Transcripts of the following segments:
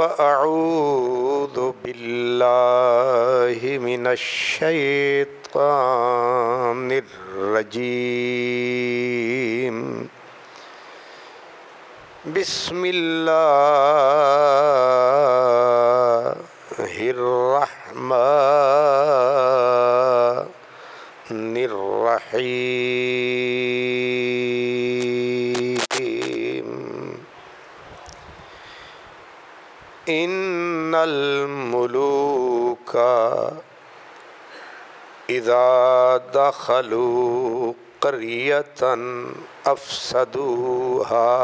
فأعوذ بالله من الشيطان الرجيم بسم الله الرحمن الرحيم إن الملوك إذا دخلوا قرية أفسدوها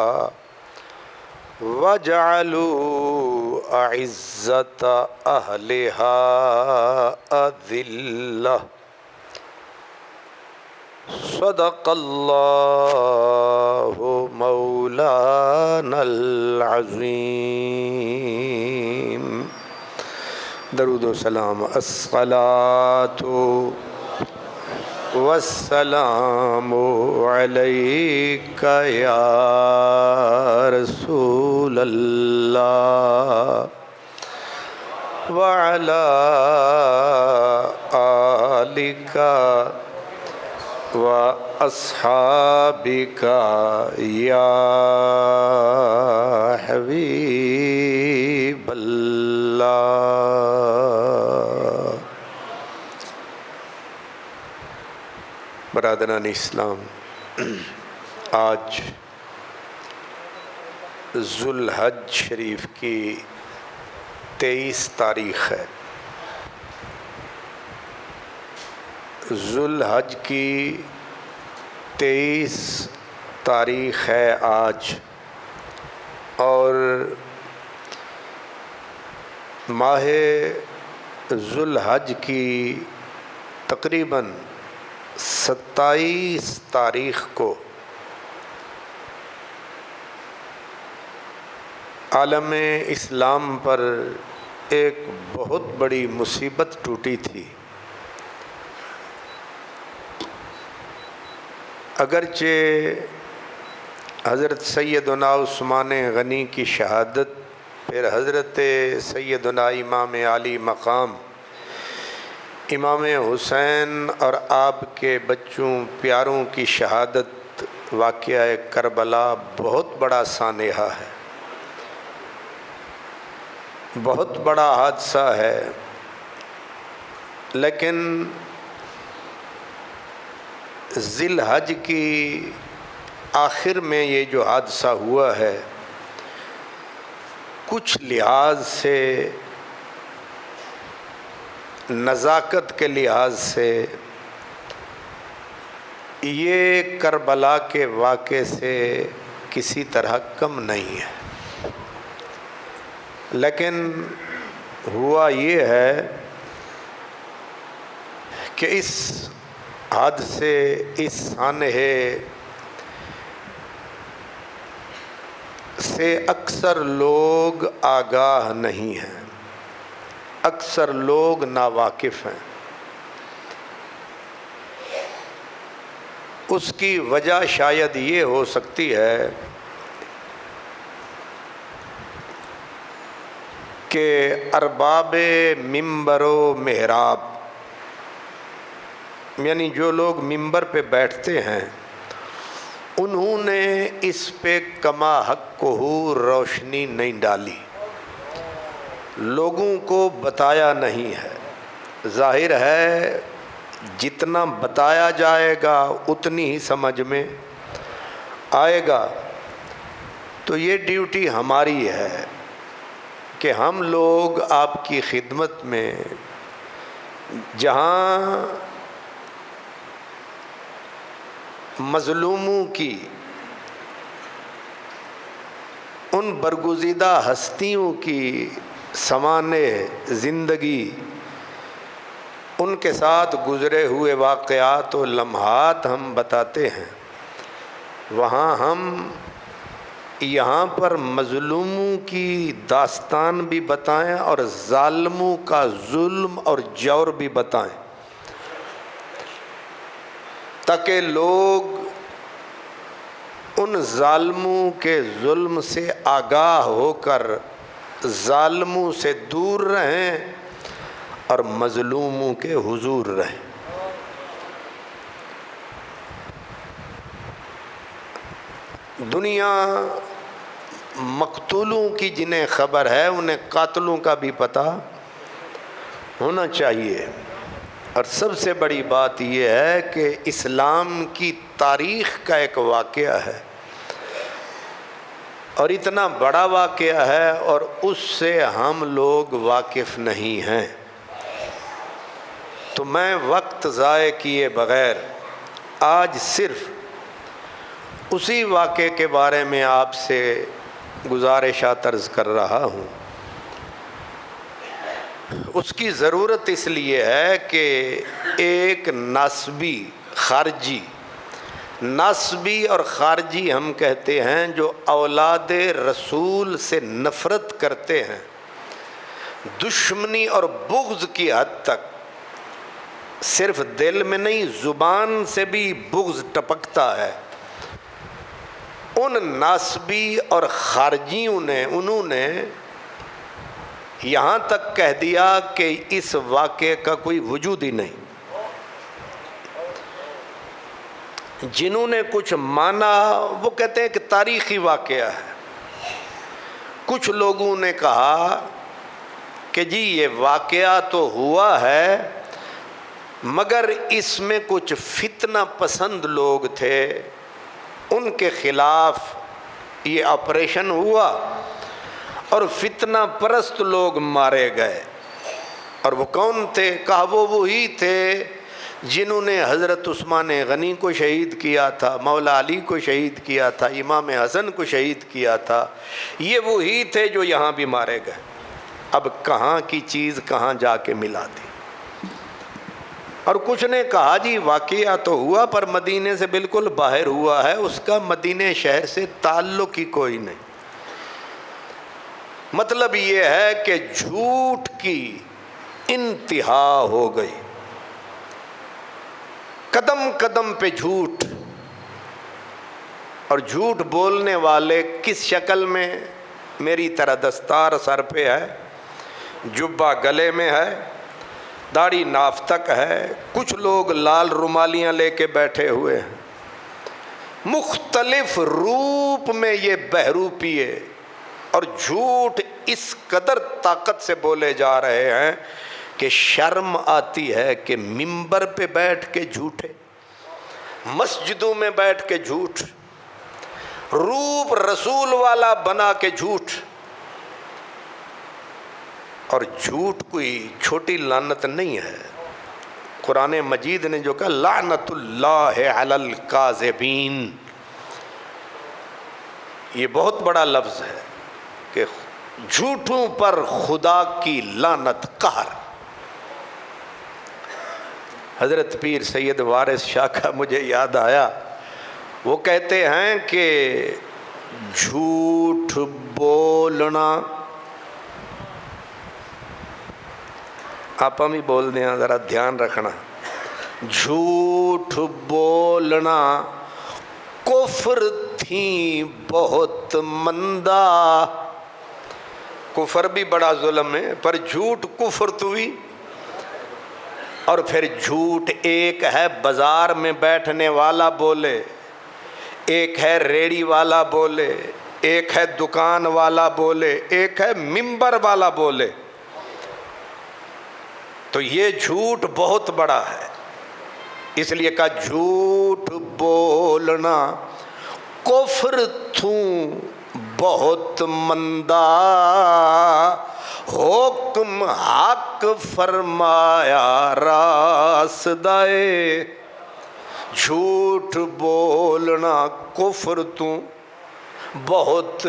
وجعلوا أعزة أهلها أذلة صدق الله مولانا العظیم۔ درود و سلام، الصلاۃ والسلام علیک یا رسول اللہ وعلی آلک وَأَصْحَابِكَ يَا حبیب اللہ۔ برادران اسلام، آج ذو الحج شریف کی 23 تاریخ ہے۔ ذو الحج کی 23 تاریخ ہے آج، اور ماہ ذو الحج کی تقریباً 27 تاریخ کو عالم اسلام پر ایک بہت بڑی مصیبت ٹوٹی تھی۔ اگرچہ حضرت سیدنا عثمان غنی کی شہادت، پھر حضرت سیدنا امام علی مقام امام حسین اور آپ کے بچوں پیاروں کی شہادت، واقعہ کربلا بہت بڑا سانحہ ہے، بہت بڑا حادثہ ہے، لیکن ذی الحج کی آخر میں یہ جو حادثہ ہوا ہے، کچھ لحاظ سے، نزاکت کے لحاظ سے یہ کربلا کے واقعے سے کسی طرح کم نہیں ہے، لیکن ہوا یہ ہے کہ اس حادثے، اس سانحے سے اکثر لوگ آگاہ نہیں ہیں، اکثر لوگ ناواقف ہیں۔ اس کی وجہ شاید یہ ہو سکتی ہے کہ ارباب منبر و محراب، یعنی جو لوگ منبر پہ بیٹھتے ہیں، انہوں نے اس پہ کما حق روشنی نہیں ڈالی، لوگوں کو بتایا نہیں ہے۔ ظاہر ہے جتنا بتایا جائے گا اتنی ہی سمجھ میں آئے گا، تو یہ ڈیوٹی ہماری ہے کہ ہم لوگ آپ کی خدمت میں جہاں مظلوموں کی، ان برگزیدہ ہستیوں کی سوانح زندگی، ان کے ساتھ گزرے ہوئے واقعات و لمحات ہم بتاتے ہیں، وہاں ہم یہاں پر مظلوموں کی داستان بھی بتائیں اور ظالموں کا ظلم اور جور بھی بتائیں، تاکہ لوگ ان ظالموں کے ظلم سے آگاہ ہو کر ظالموں سے دور رہیں اور مظلوموں کے حضور رہیں۔ دنیا مقتولوں کی جنہیں خبر ہے انہیں قاتلوں کا بھی پتہ ہونا چاہیے۔ اور سب سے بڑی بات یہ ہے کہ اسلام کی تاریخ کا ایک واقعہ ہے، اور اتنا بڑا واقعہ ہے، اور اس سے ہم لوگ واقف نہیں ہیں۔ تو میں وقت ضائع کیے بغیر آج صرف اسی واقعے کے بارے میں آپ سے گزارشات عرض کر رہا ہوں۔ اس کی ضرورت اس لیے ہے کہ ایک نسبی اور خارجی ہم کہتے ہیں جو اولاد رسول سے نفرت کرتے ہیں، دشمنی اور بغض کی حد تک، صرف دل میں نہیں زبان سے بھی بغض ٹپکتا ہے، ان ناسبی اور خارجیوں نے انہوں نے یہاں تک کہہ دیا کہ اس واقعے کا کوئی وجود ہی نہیں۔ جنہوں نے کچھ مانا وہ کہتے ہیں کہ تاریخی واقعہ ہے۔ کچھ لوگوں نے کہا کہ جی یہ واقعہ تو ہوا ہے مگر اس میں کچھ فتنہ پسند لوگ تھے، ان کے خلاف یہ آپریشن ہوا اور فتنہ پرست لوگ مارے گئے۔ اور وہ کون تھے؟ کہا وہ وہی تھے جنہوں نے حضرت عثمان غنی کو شہید کیا تھا، مولا علی کو شہید کیا تھا، امام حسن کو شہید کیا تھا، یہ وہی تھے جو یہاں بھی مارے گئے۔ اب کہاں کی چیز کہاں جا کے ملا دی۔ اور کچھ نے کہا جی واقعہ تو ہوا پر مدینے سے بالکل باہر ہوا ہے، اس کا مدینے شہر سے تعلق ہی کوئی نہیں۔ مطلب یہ ہے کہ جھوٹ کی انتہا ہو گئی، قدم قدم پہ جھوٹ، اور جھوٹ بولنے والے کس شکل میں؟ میری طرح دستار سر پہ ہے، جبہ گلے میں ہے، داڑھی ناف تک ہے، کچھ لوگ لال رومالیاں لے کے بیٹھے ہوئے ہیں، مختلف روپ میں یہ بہروپیے اور جھوٹ اس قدر طاقت سے بولے جا رہے ہیں کہ شرم آتی ہے کہ منبر پہ بیٹھ کے جھوٹے، مسجدوں میں بیٹھ کے جھوٹ، روپ رسول والا بنا کے جھوٹ۔ اور جھوٹ کوئی چھوٹی لعنت نہیں ہے۔ قرآن مجید نے جو کہا لعنت اللہ علی الکاذبین، یہ بہت بڑا لفظ ہے کہ جھوٹوں پر خدا کی لعنت، قہر۔ حضرت پیر سید وارث شاہ کا مجھے یاد آیا، وہ کہتے ہیں کہ جھوٹ بولنا، آپ ہم ہی بول دیں ذرا دھیان رکھنا، جھوٹ بولنا کفر تھی بہت مندہ۔ کفر بھی بڑا ظلم ہے پر جھوٹ کفر تو ہی۔ اور پھر جھوٹ ایک ہے بازار میں بیٹھنے والا بولے، ایک ہے ریڑی والا بولے، ایک ہے دکان والا بولے، ایک ہے منبر والا بولے، تو یہ جھوٹ بہت بڑا ہے۔ اس لیے کہا جھوٹ بولنا کفر تھوں بہت مندہ، حکم حق فرمایا راسدائے۔ جھوٹ بولنا کفر توں بہت،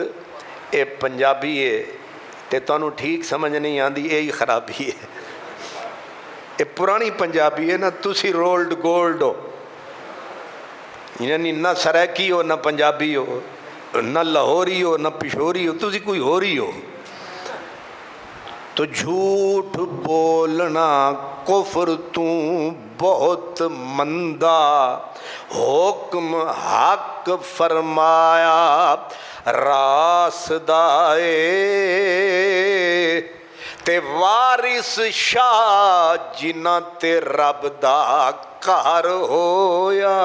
اے پنجابی ہے تے تانوں ٹھیک سمجھ نہیں آندی، یہی خرابی ہے۔ یہ پرانی پنجابی ہے نا، تسی رولڈ گولڈ ہو، یعنی نہ سریکی ہو نہ پنجابی ہو، نہ لاہوری ہو نہ پشوری ہو، تسی کوئی ہو رہی ہو۔ تو جھوٹ بولنا کفر تو بہت مندہ، حکم حق فرمایا راس دائے، تے وارث شاہ جنہ تے رب دا قہر ہویا،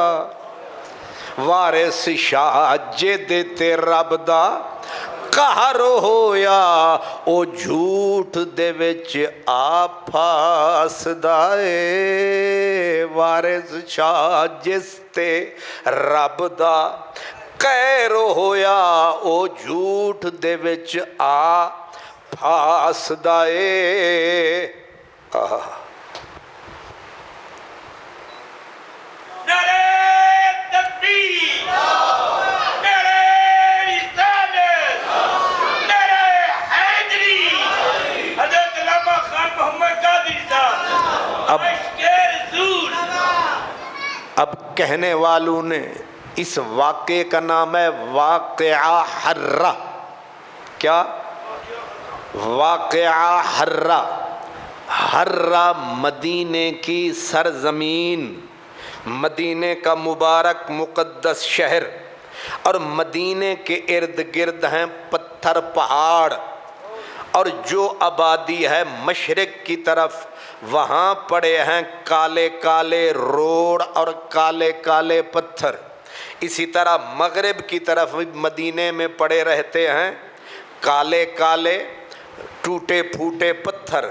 وارث شاہ جدے تے رب دا قہر ہویا، او جھوٹ دے وچ آ پھاسدا اے، وارث شاہ جس تے رب دا قہر ہویا، او جھوٹ دے وچ آ پھاسدا اے۔ اب کہنے والوں نے اس واقعے کا نام ہے واقعہ حرہ۔ کیا؟ واقعہ حرہ۔ حرہ مدینے کی سرزمین، مدینے کا مبارک مقدس شہر، اور مدینے کے ارد گرد ہیں پتھر پہاڑ، اور جو آبادی ہے مشرق کی طرف وہاں پڑے ہیں کالے کالے روڑ اور کالے کالے پتھر۔ اسی طرح مغرب کی طرف مدینے میں پڑے رہتے ہیں کالے کالے ٹوٹے پھوٹے پتھر۔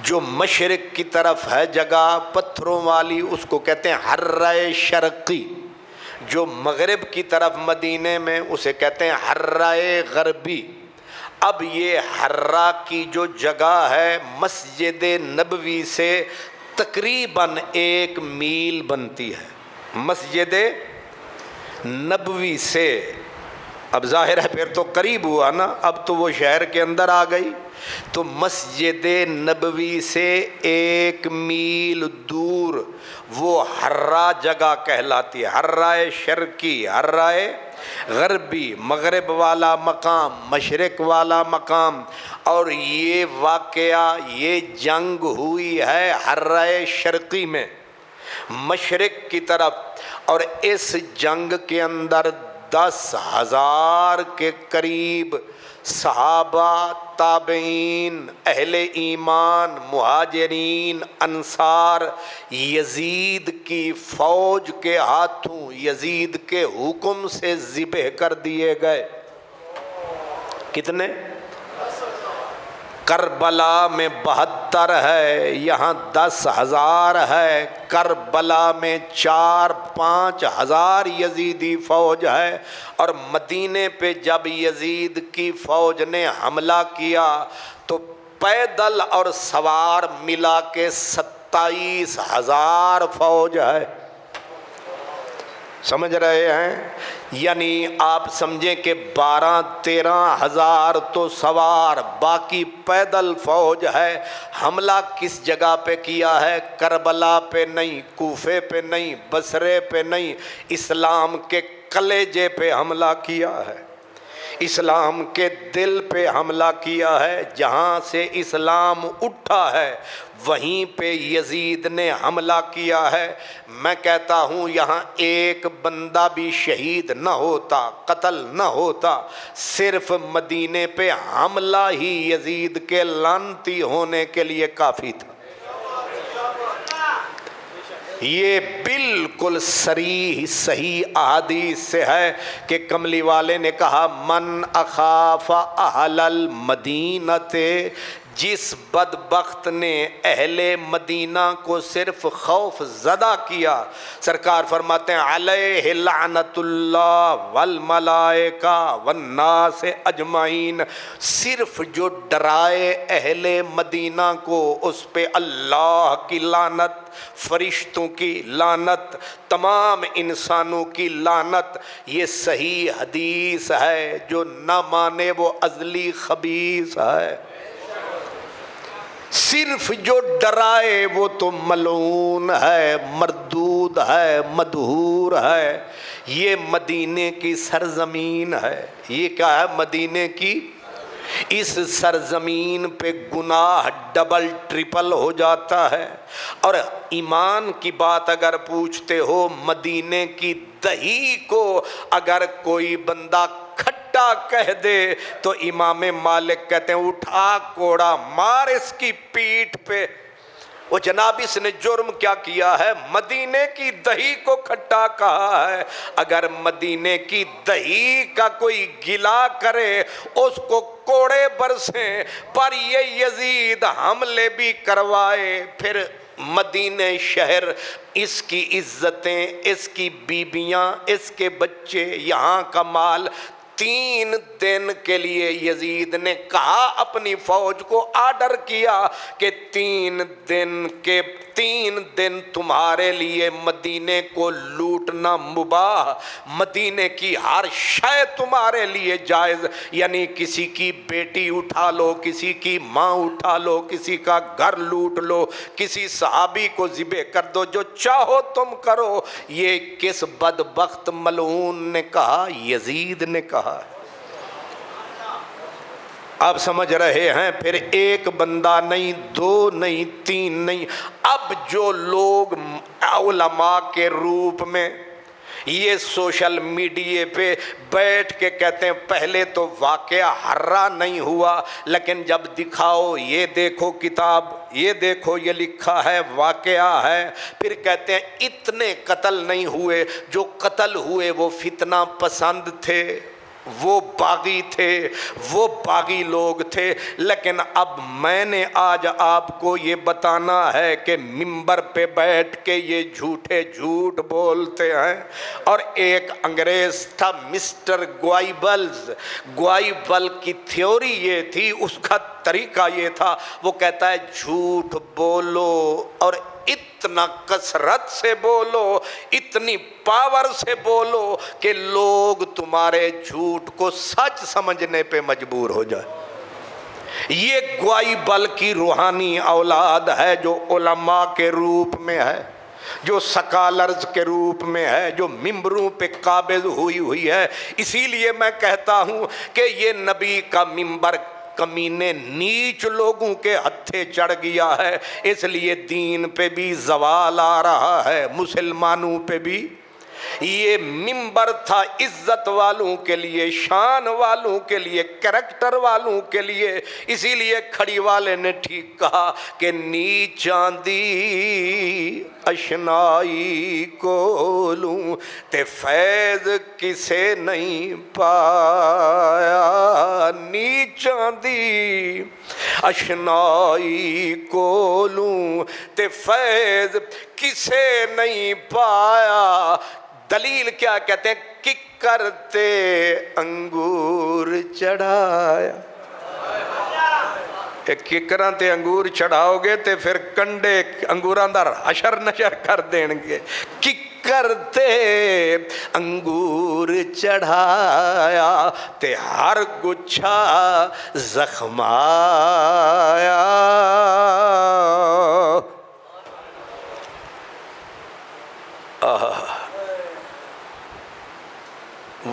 جو مشرق کی طرف ہے جگہ پتھروں والی اس کو کہتے ہیں حرہ شرقی، جو مغرب کی طرف مدینے میں اسے کہتے ہیں حرہ غربی۔ اب یہ حرہ کی جو جگہ ہے مسجد نبوی سے تقریباً 1 میل بنتی ہے، مسجد نبوی سے۔ اب ظاہر ہے پھر تو قریب ہوا نا، اب تو وہ شہر کے اندر آ گئی، تو مسجد نبوی سے 1 میل دور وہ حرہ جگہ کہلاتی ہے، حرہ شرقی، حرہ غربی، مغرب والا مقام، مشرق والا مقام۔ اور یہ واقعہ، یہ جنگ ہوئی ہے حرہ شرقی میں مشرق کی طرف، اور اس جنگ کے اندر 10,000 کے قریب صحابہ، تابعین، اہل ایمان، مہاجرین، انصار یزید کی فوج کے ہاتھوں، یزید کے حکم سے ذبح کر دیے گئے۔ کتنے؟ کربلا میں 72 ہے، یہاں 10,000 ہے، کربلا میں 4-5 ہزار یزیدی فوج ہے، اور مدینے پہ جب یزید کی فوج نے حملہ کیا تو پیدل اور سوار ملا کے 27,000 فوج ہے۔ سمجھ رہے ہیں؟ یعنی آپ سمجھیں کہ 12-13 ہزار تو سوار، باقی پیدل فوج ہے۔ حملہ کس جگہ پہ کیا ہے؟ کربلا پہ نہیں، کوفے پہ نہیں، بصرے پہ نہیں، اسلام کے کلیجے پہ حملہ کیا ہے، اسلام کے دل پہ حملہ کیا ہے۔ جہاں سے اسلام اٹھا ہے وہیں پہ یزید نے حملہ کیا ہے۔ میں کہتا ہوں یہاں ایک بندہ بھی شہید نہ ہوتا، قتل نہ ہوتا، صرف مدینے پہ حملہ ہی یزید کے لعنتی ہونے کے لیے کافی تھا۔ یہ بالکل صریح صحیح احادیث سے ہے کہ کملی والے نے کہا من اخاف اہل المدینہ، جس بدبخت نے اہل مدینہ کو صرف خوف زدہ کیا، سرکار فرماتے ہیں علیہ لعنت اللہ والملائکہ والناس اجمعین، صرف جو ڈرائے اہل مدینہ کو اس پہ اللہ کی لعنت، فرشتوں کی لعنت، تمام انسانوں کی لعنت۔ یہ صحیح حدیث ہے، جو نہ مانے وہ ازلی خبیث ہے۔ صرف جو ڈرائے وہ تو ملعون ہے، مردود ہے، مدحور ہے۔ یہ مدینے کی سرزمین ہے، یہ کیا ہے؟ مدینے کی اس سرزمین پہ گناہ ڈبل ٹرپل ہو جاتا ہے۔ اور ایمان کی بات اگر پوچھتے ہو، مدینے کی دہی کو اگر کوئی بندہ کھٹا کہہ دے تو امام مالک کہتے ہیں اٹھا کوڑا مار اس کی پیٹھ پہ۔ وہ جناب اس نے جرم کیا کیا ہے؟ مدینے کی دہی کو کھٹا کہا ہے۔ اگر مدینے کی دہی کا کوئی گلا کرے اس کو کوڑے برسیں، پر یہ یزید حملے بھی کروائے، پھر مدینے شہر، اس کی عزتیں، اس کی بیبیاں، اس کے بچے، یہاں کا مال، 3 دن کے لیے یزید نے کہا، اپنی فوج کو آرڈر کیا کہ 3 دن تمہارے لیے مدینے کو لوٹنا مباح، مدینے کی ہر شے تمہارے لیے جائز، یعنی کسی کی بیٹی اٹھا لو، کسی کی ماں اٹھا لو، کسی کا گھر لوٹ لو، کسی صحابی کو ذبح کر دو، جو چاہو تم کرو۔ یہ کس بدبخت ملعون نے کہا؟ یزید نے کہا۔ آپ سمجھ رہے ہیں؟ پھر ایک بندہ نہیں، 2 نہیں، 3 نہیں، اب جو لوگ علماء کے روپ میں یہ سوشل میڈیا پہ بیٹھ کے کہتے ہیں پہلے تو واقعہ ہررا نہیں ہوا، لیکن جب دکھاؤ یہ دیکھو کتاب، یہ دیکھو یہ لکھا ہے، واقعہ ہے، پھر کہتے ہیں اتنے قتل نہیں ہوئے، جو قتل ہوئے وہ فتنہ پسند تھے، وہ باغی تھے، وہ باغی لوگ تھے۔ لیکن اب میں نے آج آپ کو یہ بتانا ہے کہ منبر پہ بیٹھ کے یہ جھوٹے جھوٹ بولتے ہیں۔ اور ایک انگریز تھا مسٹر گوائبل کی تھیوری یہ تھی، اس کا طریقہ یہ تھا، وہ کہتا ہے جھوٹ بولو اور اتنا کثرت سے بولو، اتنی پاور سے بولو کہ لوگ تمہارے جھوٹ کو سچ سمجھنے پہ مجبور ہو جائے۔ یہ گوائبل کی روحانی اولاد ہے، جو علماء کے روپ میں ہے، جو سکالرز کے روپ میں ہے، جو ممبروں پہ قابض ہوئی ہے۔ اسی لیے میں کہتا ہوں کہ یہ نبی کا ممبر کمینے نیچ لوگوں کے ہتھے چڑھ گیا ہے، اس لیے دین پہ بھی زوال آ رہا ہے، مسلمانوں پہ بھی۔ یہ ممبر تھا عزت والوں کے لیے، شان والوں کے لیے، کریکٹر والوں کے لیے، اسی لیے کھڑی والے نے ٹھیک کہا کہ نیچاں دی اشنائی کو لوں تے فیض کسے نہیں پایا، نیچاں دی اشنائی کو لوں تے فیض کسے نہیں پایا۔ دلیل کیا کہتے ہیں؟ ککر تے انگور چڑھایا۔ ککراں تے انگور چڑھاؤ گے تے پھر کنڈے انگوراں دا حشر نشر کر دیں گے۔ ککر تے انگور چڑھایا تے ہر گچھا زخمایا۔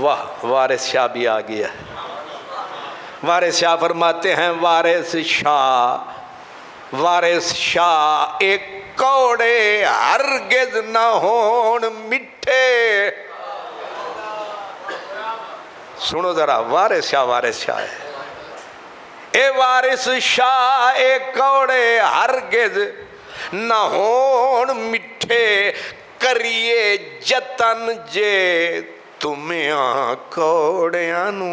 واہ، وارث شاہ بھی آ گیا۔ وارث شاہ فرماتے ہیں وارث شاہ ایک کوڑے ہرگز نہ ہون مٹھے۔ سنو ذرا، وارث شاہ ہے۔ اے وارث شاہ ایک کوڑے ہرگز نہ ہون مٹھے، کریے جتن جے تمہیں کوڑیاں نوں،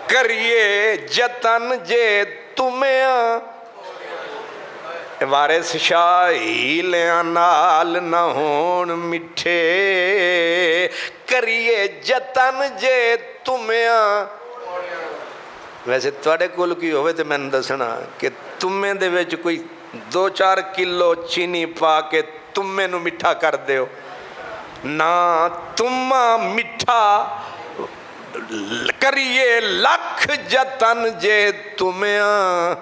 کریے جتن جے تمہیں۔ وارث شاہ ہیلیاں نال نہ ہون مٹھے، کریے جتن جے تمہیں۔ ویسے تواڈے کول کی ہوئے تے میں دسنا کہ تمہیں دے وچ کوئی 2-4 کلو چینی پا کے تمہیں نو مٹھا کر دیو نا، تمہ مٹھا کریے لکھ جتن جے تمہیں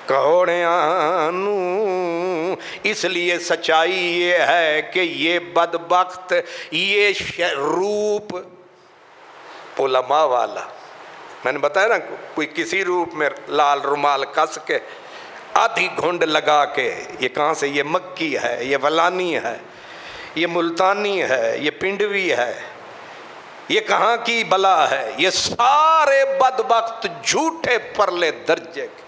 کوڑیاں نوں۔ اس لیے سچائی یہ ہے کہ یہ بدبخت، یہ روپ علماء والا میں نے بتایا نا، کوئی کسی روپ میں لال رومال کس کے آدھی گھنڈ لگا کے، یہ کہاں سے، یہ مکی ہے، یہ ولانی ہے، یہ ملتانی ہے، یہ پنڈوی ہے، یہ کہاں کی بلا ہے، یہ سارے بدبخت جھوٹے پرلے درجے کے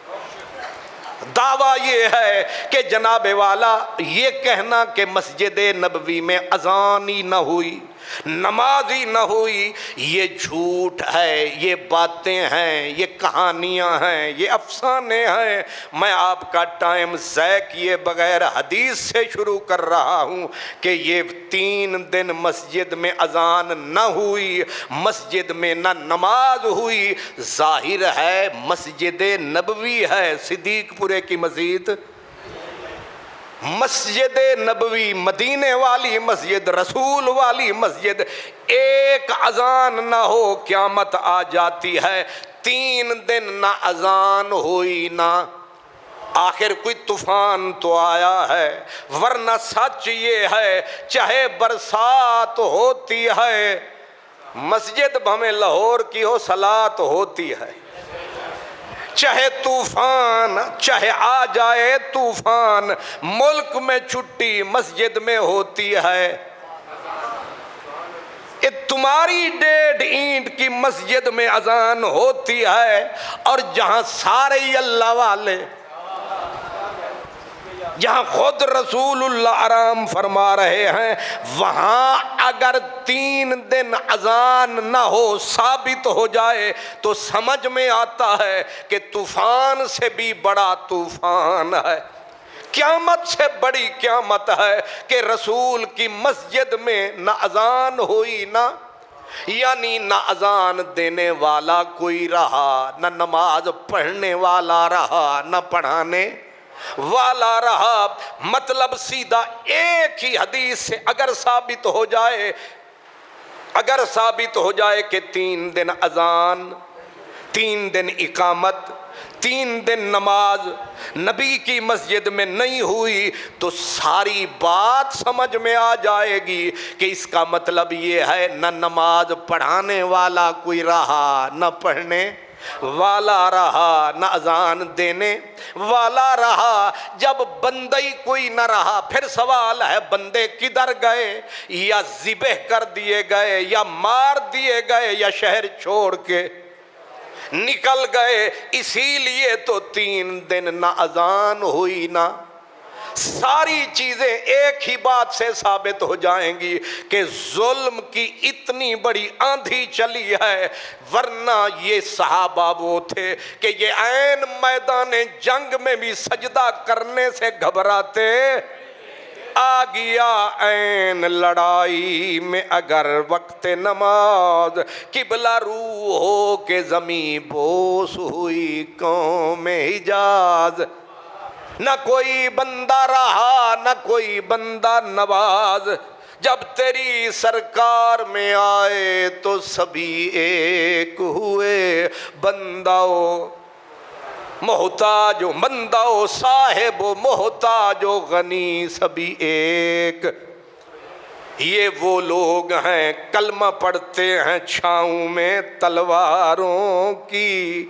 دعویٰ یہ ہے کہ جناب والا یہ کہنا کہ مسجد نبوی میں اذان ہی نہ ہوئی، نماز ہی نہ ہوئی، یہ جھوٹ ہے، یہ باتیں ہیں، یہ کہانیاں ہیں، یہ افسانے ہیں۔ میں آپ کا ٹائم ضائع کیے بغیر حدیث سے شروع کر رہا ہوں کہ یہ 3 دن مسجد میں اذان نہ ہوئی، مسجد میں نہ نماز ہوئی، ظاہر ہے مسجد نبوی ہے، صدیق پورے کی مسجد، مسجد نبوی، مدینے والی مسجد، رسول والی مسجد، ایک اذان نہ ہو قیامت آ جاتی ہے۔ 3 دن نہ اذان ہوئی نہ، آخر کوئی طوفان تو آیا ہے، ورنہ سچ یہ ہے چاہے برسات ہوتی ہے، مسجد بھمیں لاہور کی ہو صلات ہوتی ہے، چاہے طوفان، چاہے آ جائے طوفان، ملک میں چھٹی مسجد میں ہوتی ہے۔ یہ تمہاری 1.5 اینٹ کی مسجد میں اذان ہوتی ہے، اور جہاں سارے ہی اللہ والے، جہاں خود رسول اللہ آرام فرما رہے ہیں، وہاں اگر 3 دن اذان نہ ہو ثابت ہو جائے تو سمجھ میں آتا ہے کہ طوفان سے بھی بڑا طوفان ہے، قیامت سے بڑی قیامت ہے کہ رسول کی مسجد میں نہ اذان ہوئی نہ، یعنی نہ اذان دینے والا کوئی رہا، نہ نماز پڑھنے والا رہا، نہ پڑھانے والا رہا۔ مطلب سیدھا ایک ہی حدیث سے اگر ثابت ہو جائے کہ 3 دن اذان، 3 دن اقامت، 3 دن نماز نبی کی مسجد میں نہیں ہوئی، تو ساری بات سمجھ میں آ جائے گی کہ اس کا مطلب یہ ہے نہ نماز پڑھانے والا کوئی رہا، نہ پڑھنے والا رہا، نہ اذان دینے والا رہا۔ جب بندے کوئی نہ رہا، پھر سوال ہے بندے کدھر گئے؟ یا ذبح کر دیے گئے، یا مار دیے گئے، یا شہر چھوڑ کے نکل گئے۔ اسی لیے تو 3 دن نہ اذان ہوئی نہ، ساری چیزیں ایک ہی بات سے ثابت ہو جائیں گی کہ ظلم کی اتنی بڑی آندھی چلی ہے، ورنہ یہ صحابہ وہ تھے کہ یہ عین میدان جنگ میں بھی سجدہ کرنے سے گھبراتے۔ آ گیا عین لڑائی میں اگر وقت نماز، قبلہ رو ہو کے زمین بوس ہوئی قوم حجاز، نہ کوئی بندہ رہا نہ کوئی بندہ نواز، جب تیری سرکار میں آئے تو سبھی ایک ہوئے، بندہ و محتاج و بندہ و صاحب و محتاج و غنی سبھی ایک۔ یہ وہ لوگ ہیں کلمہ پڑھتے ہیں چھاؤں میں تلواروں کی،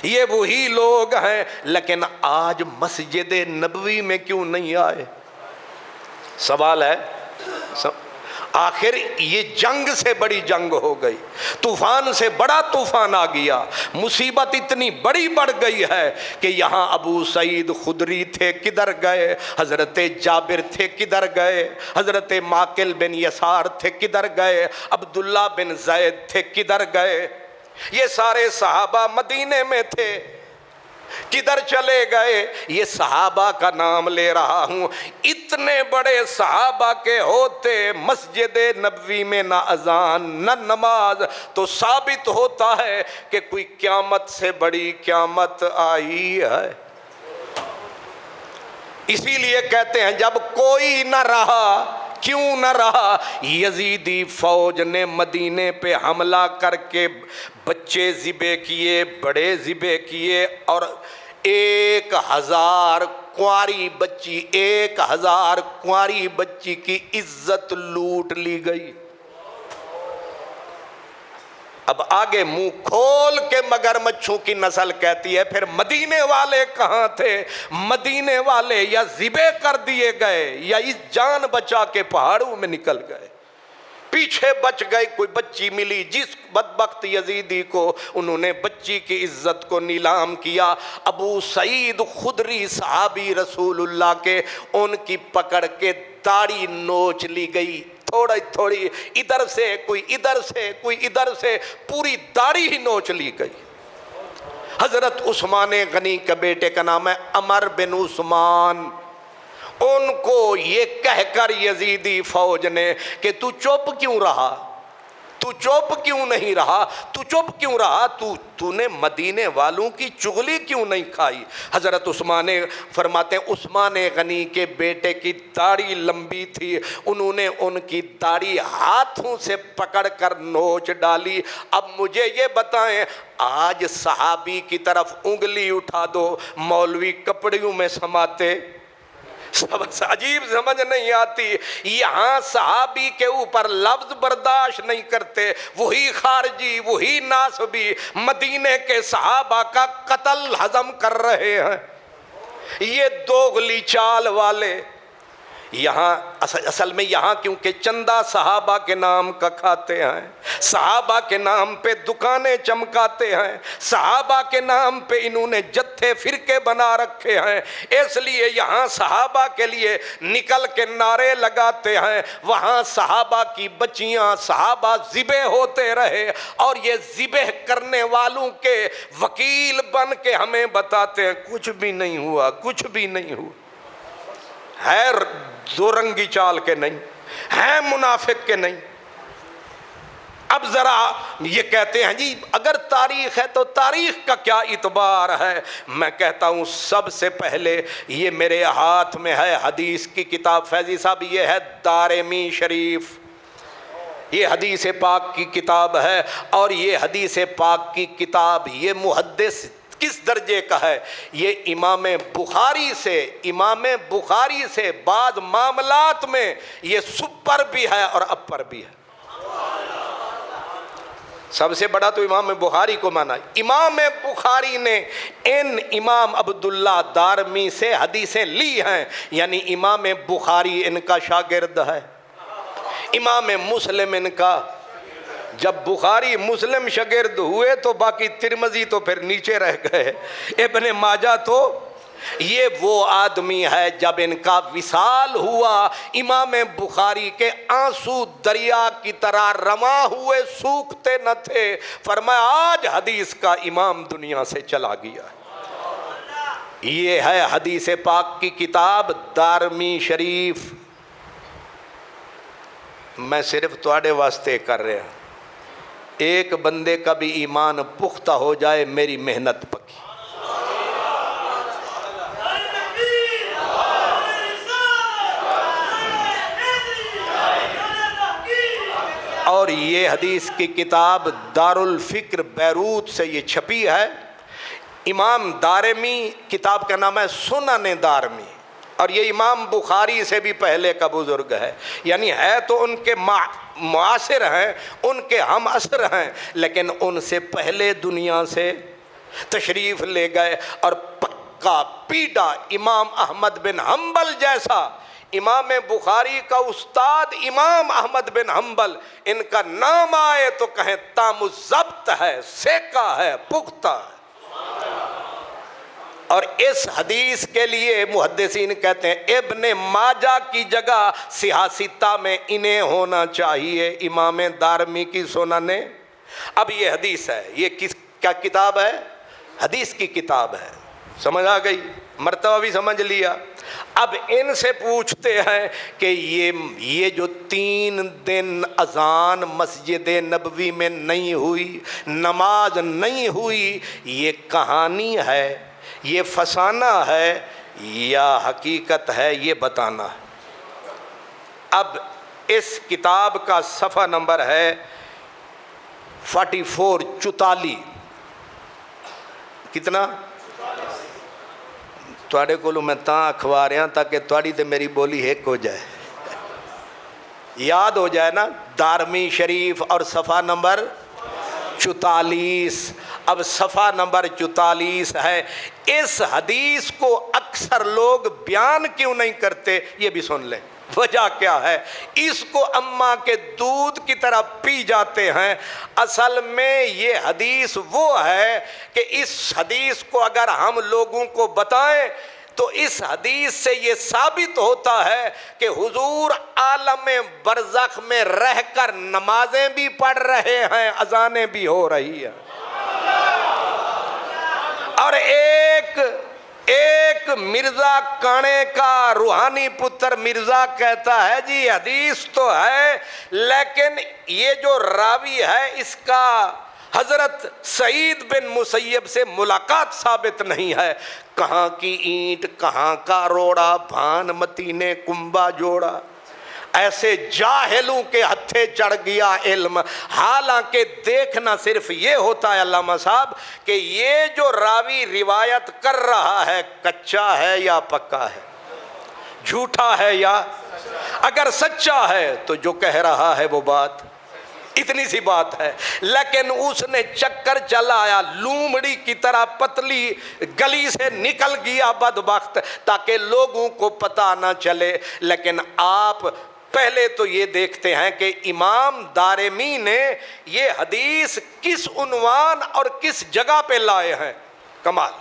یہ وہی لوگ ہیں، لیکن آج مسجد نبوی میں کیوں نہیں آئے؟ سوال ہے۔ آخر یہ جنگ سے بڑی جنگ ہو گئی، طوفان سے بڑا طوفان آ گیا، مصیبت اتنی بڑی بڑھ گئی ہے کہ یہاں ابو سعید خدری تھے کدھر گئے، حضرت جابر تھے کدھر گئے، حضرت ماقل بن یسار تھے کدھر گئے، عبداللہ بن زید تھے کدھر گئے، یہ سارے صحابہ مدینے میں تھے کدھر چلے گئے؟ یہ صحابہ کا نام لے رہا ہوں، اتنے بڑے صحابہ کے ہوتے مسجد نبوی میں نہ اذان نہ نماز، تو ثابت ہوتا ہے کہ کوئی قیامت سے بڑی قیامت آئی ہے۔ اسی لیے کہتے ہیں جب کوئی نہ رہا، کیوں نہ رہا؟ یزیدی فوج نے مدینے پہ حملہ کر کے بچے ذبح کیے، بڑے ذبح کیے، اور 1000 کنواری بچی، 1000 کنواری بچی کی عزت لوٹ لی گئی۔ اب آگے منہ کھول کے مگرمچھوں کی نسل کہتی ہے پھر مدینے والے کہاں تھے؟ مدینے والے یا ذبح کر دیے گئے یا اس جان بچا کے پہاڑوں میں نکل گئے، پیچھے بچ گئے۔ کوئی بچی ملی جس بدبخت یزیدی کو انہوں نے بچی کی عزت کو نیلام کیا، ابو سعید خدری صحابی رسول اللہ کے، ان کی پکڑ کے داڑھی نوچ لی گئی، تھوڑی تھوڑی، ادھر سے کوئی ادھر سے کوئی ادھر سے، پوری داڑھی ہی نوچ لی گئی۔ حضرت عثمان غنی کے بیٹے کا نام ہے عمر بن عثمان، ان کو یہ کہہ کر یزیدی فوج نے کہ تو چپ کیوں رہا، تو چپ کیوں نہیں رہا، تو چپ کیوں رہا، تو نے مدینے والوں کی چغلی کیوں نہیں کھائی؟ حضرت عثمان فرماتے ہیں عثمان غنی کے بیٹے کی داڑھی لمبی تھی، انہوں نے ان کی داڑھی ہاتھوں سے پکڑ کر نوچ ڈالی۔ اب مجھے یہ بتائیں، آج صحابی کی طرف انگلی اٹھا دو، مولوی کپڑیوں میں سماتے، عجیب سمجھ نہیں آتی۔ یہاں صحابی کے اوپر لفظ برداشت نہیں کرتے، وہی خارجی وہی ناسبی مدینے کے صحابہ کا قتل ہضم کر رہے ہیں۔ یہ دوغلی چال والے یہاں اصل میں یہاں کیونکہ چندہ صحابہ کے نام کا کھاتے ہیں، صحابہ کے نام پہ دکانیں چمکاتے ہیں، صحابہ کے نام پہ انہوں نے جتھے فرقے بنا رکھے ہیں، اس لیے یہاں صحابہ کے لیے نکل کے نعرے لگاتے ہیں، وہاں صحابہ کی بچیاں صحابہ ذبح ہوتے رہے، اور یہ ذبح کرنے والوں کے وکیل بن کے ہمیں بتاتے ہیں کچھ بھی نہیں ہوا، کچھ بھی نہیں ہوا۔ ہے دو رنگی چال کے نہیں، ہے منافق کے نہیں۔ اب ذرا یہ کہتے ہیں جی اگر تاریخ ہے تو تاریخ کا کیا اعتبار ہے؟ میں کہتا ہوں سب سے پہلے یہ میرے ہاتھ میں ہے حدیث کی کتاب، فیضی صاحب یہ ہے دارمی شریف، یہ حدیث پاک کی کتاب ہے، اور یہ حدیث پاک کی کتاب یہ محدث کس درجے کا ہے؟ یہ امام بخاری سے بعض معاملات میں یہ سپر بھی ہے اور اپر بھی ہے۔ سب سے بڑا تو امام بخاری کو مانا۔ امام بخاری نے ان امام عبداللہ دارمی سے حدیثیں لی ہیں، یعنی امام بخاری ان کا شاگرد ہے، امام مسلم ان کا۔ جب بخاری مسلم شاگرد ہوئے تو باقی ترمذی تو پھر نیچے رہ گئے، ابن ماجہ تو یہ وہ آدمی ہے جب ان کا وصال ہوا امام بخاری کے آنسو دریا کی طرح رواں ہوئے، سوکھتے نہ تھے، فرمایا آج حدیث کا امام دنیا سے چلا گیا۔ یہ ہے حدیث پاک کی کتاب دارمی شریف۔ میں صرف تواڈے واسطے کر رہا ہوں، ایک بندے کا بھی ایمان پختہ ہو جائے میری محنت پکی۔ اور یہ حدیث کی کتاب دارالفکر بیروت سے یہ چھپی ہے۔ امام دارمی کتاب کا نام ہے سنن دارمی، اور یہ امام بخاری سے بھی پہلے کا بزرگ ہے، یعنی ہے تو ان کے معاصر ہیں، ان کے ہم عصر ہیں، لیکن ان سے پہلے دنیا سے تشریف لے گئے، اور پکا پیڈا امام احمد بن حنبل جیسا، امام بخاری کا استاد امام احمد بن حنبل، ان کا نام آئے تو کہیں تام الضبط ہے، سیکا ہے، پختہ ہے۔ اور اس حدیث کے لیے محدثین کہتے ہیں ابن ماجہ کی جگہ سیاستہ میں انہیں ہونا چاہیے، امام دارمی کی سنن۔ اب یہ حدیث ہے، یہ کیا کتاب ہے؟ حدیث کی کتاب ہے، سمجھ آ گئی؟ مرتبہ بھی سمجھ لیا۔ اب ان سے پوچھتے ہیں کہ یہ جو 3 دن اذان مسجد نبوی میں نہیں ہوئی، نماز نہیں ہوئی، یہ کہانی ہے، یہ فسانہ ہے یا حقیقت ہے، یہ بتانا ہے۔ اب اس کتاب کا صفحہ نمبر ہے 44، 44۔ کتنا؟ تواڈے کولوں میں تاں اخوا رہا تاکہ تواڈی تے میری بولی ایک ہو جائے، یاد ہو جائے نا، دارمی شریف اور صفحہ نمبر 44۔ اب صفحہ نمبر 44 ہے۔ اس حدیث کو اکثر لوگ بیان کیوں نہیں کرتے یہ بھی سن لیں، وجہ کیا ہے؟ اس کو اماں کے دودھ کی طرح پی جاتے ہیں۔ اصل میں یہ حدیث وہ ہے کہ اس حدیث کو اگر ہم لوگوں کو بتائیں تو اس حدیث سے یہ ثابت ہوتا ہے کہ حضور عالم برزخ میں رہ کر نمازیں بھی پڑھ رہے ہیں، اذانیں بھی ہو رہی ہیں۔ اور ایک مرزا کانے کا روحانی پتر مرزا کہتا ہے جی حدیث تو ہے لیکن یہ جو راوی ہے اس کا حضرت سعید بن مسیب سے ملاقات ثابت نہیں ہے۔ کہاں کی اینٹ کہاں کا روڑا، بھان متی نے کنبا جوڑا، ایسے جاہلوں کے ہتھے چڑھ گیا علم۔ حالانکہ دیکھنا صرف یہ ہوتا ہے علامہ صاحب کہ یہ جو راوی روایت کر رہا ہے کچا ہے یا پکا ہے، جھوٹا ہے یا، اگر سچا ہے تو جو کہہ رہا ہے وہ بات اتنی سی بات ہے، لیکن اس نے چکر چلایا، لومڑی کی طرح پتلی گلی سے نکل گیا بدبخت تاکہ لوگوں کو پتہ نہ چلے۔ لیکن آپ پہلے تو یہ دیکھتے ہیں کہ امام دارمی نے یہ حدیث کس عنوان اور کس جگہ پہ لائے ہیں، کمال۔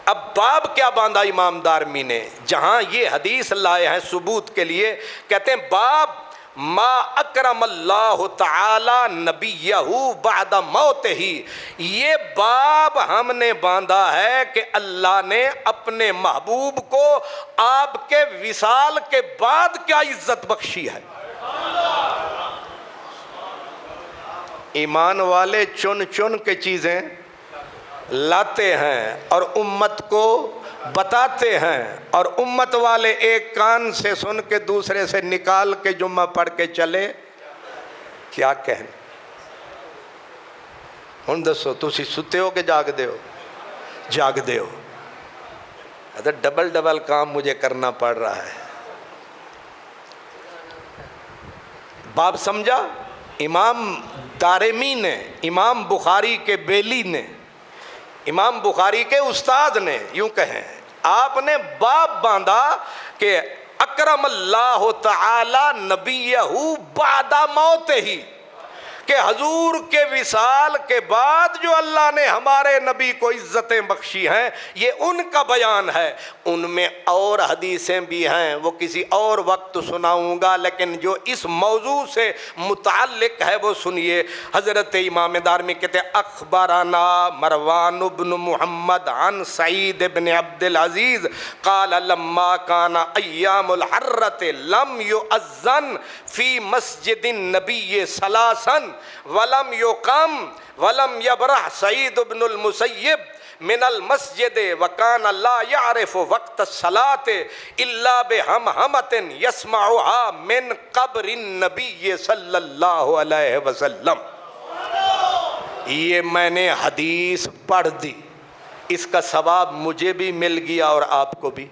اب باب کیا باندھا امام دارمی نے؟ جہاں یہ حدیث لائے ہیں ثبوت کے لیے، کہتے ہیں باب ما اکرم اللہ تعالی نبیہ بعد موتہ۔ یہ باب ہم نے باندھا ہے کہ اللہ نے اپنے محبوب کو آپ کے وصال کے بعد کیا عزت بخشی ہے۔ ایمان والے چن چن کے چیزیں لاتے ہیں اور امت کو بتاتے ہیں، اور امت والے ایک کان سے سن کے دوسرے سے نکال کے جمعہ پڑھ کے چلے، کیا کہنے؟ ہن دسو تسی ستے ہو کہ جاگ دے ہو؟ جاگ دے ہو۔ ڈبل کام مجھے کرنا پڑ رہا ہے۔ باب سمجھا؟ امام دارمی نے، امام بخاری کے بیلی نے، امام بخاری کے استاد نے، یوں کہیں آپ نے باب باندھا کہ اکرم اللہ تعالی نبیہ بعد موتہ، کہ حضور کے وصال کے بعد جو اللہ نے ہمارے نبی کو عزتیں بخشی ہیں یہ ان کا بیان ہے۔ ان میں اور حدیثیں بھی ہیں، وہ کسی اور وقت سناؤں گا، لیکن جو اس موضوع سے متعلق ہے وہ سنیے۔ حضرت امام دارمی کہتے ہیں اخبرنا مروان بن محمد عن سعید بن عبد العزیز قال لما كان ایام الحرۃ لم يؤذن فی مسجد النبی ثلاثا ولم يقم ولم يبرح سعید بن المسیب من المسجد وكان لا يعرف وقت الصلاة الا بہمہمۃ يسمعها من قبر النبی صلی اللہ علیہ وسلم۔ یہ میں نے حدیث پڑھ دی، اس کا ثواب مجھے بھی مل گیا اور آپ کو بھی۔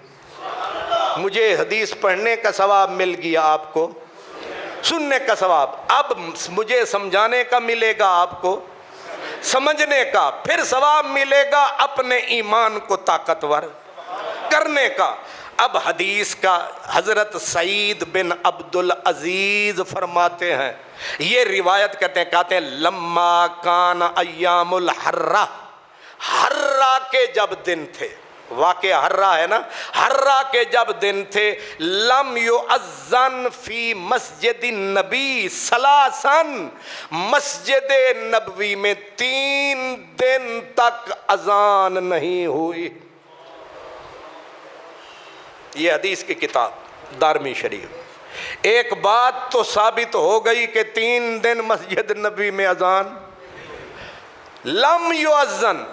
مجھے حدیث پڑھنے کا ثواب مل گیا، آپ کو سننے کا ثواب۔ اب مجھے سمجھانے کا ملے گا، آپ کو سمجھنے کا، پھر ثواب ملے گا اپنے ایمان کو طاقتور کرنے کا۔ اب حدیث کا حضرت سعید بن عبد العزیز فرماتے ہیں، یہ روایت کہتے ہیں لما کان ایام الحرہ، حرہ کے جب دن تھے، واقعہ حرہ ہے نا، حرہ کے جب دن تھے، لم یؤذن فی مسجد النبی ثلاثا، مسجد نبوی میں 3 دن تک اذان نہیں ہوئی۔ یہ حدیث کی کتاب دارمی شریف۔ ایک بات تو ثابت ہو گئی کہ 3 دن مسجد نبی میں اذان لم یؤذن۔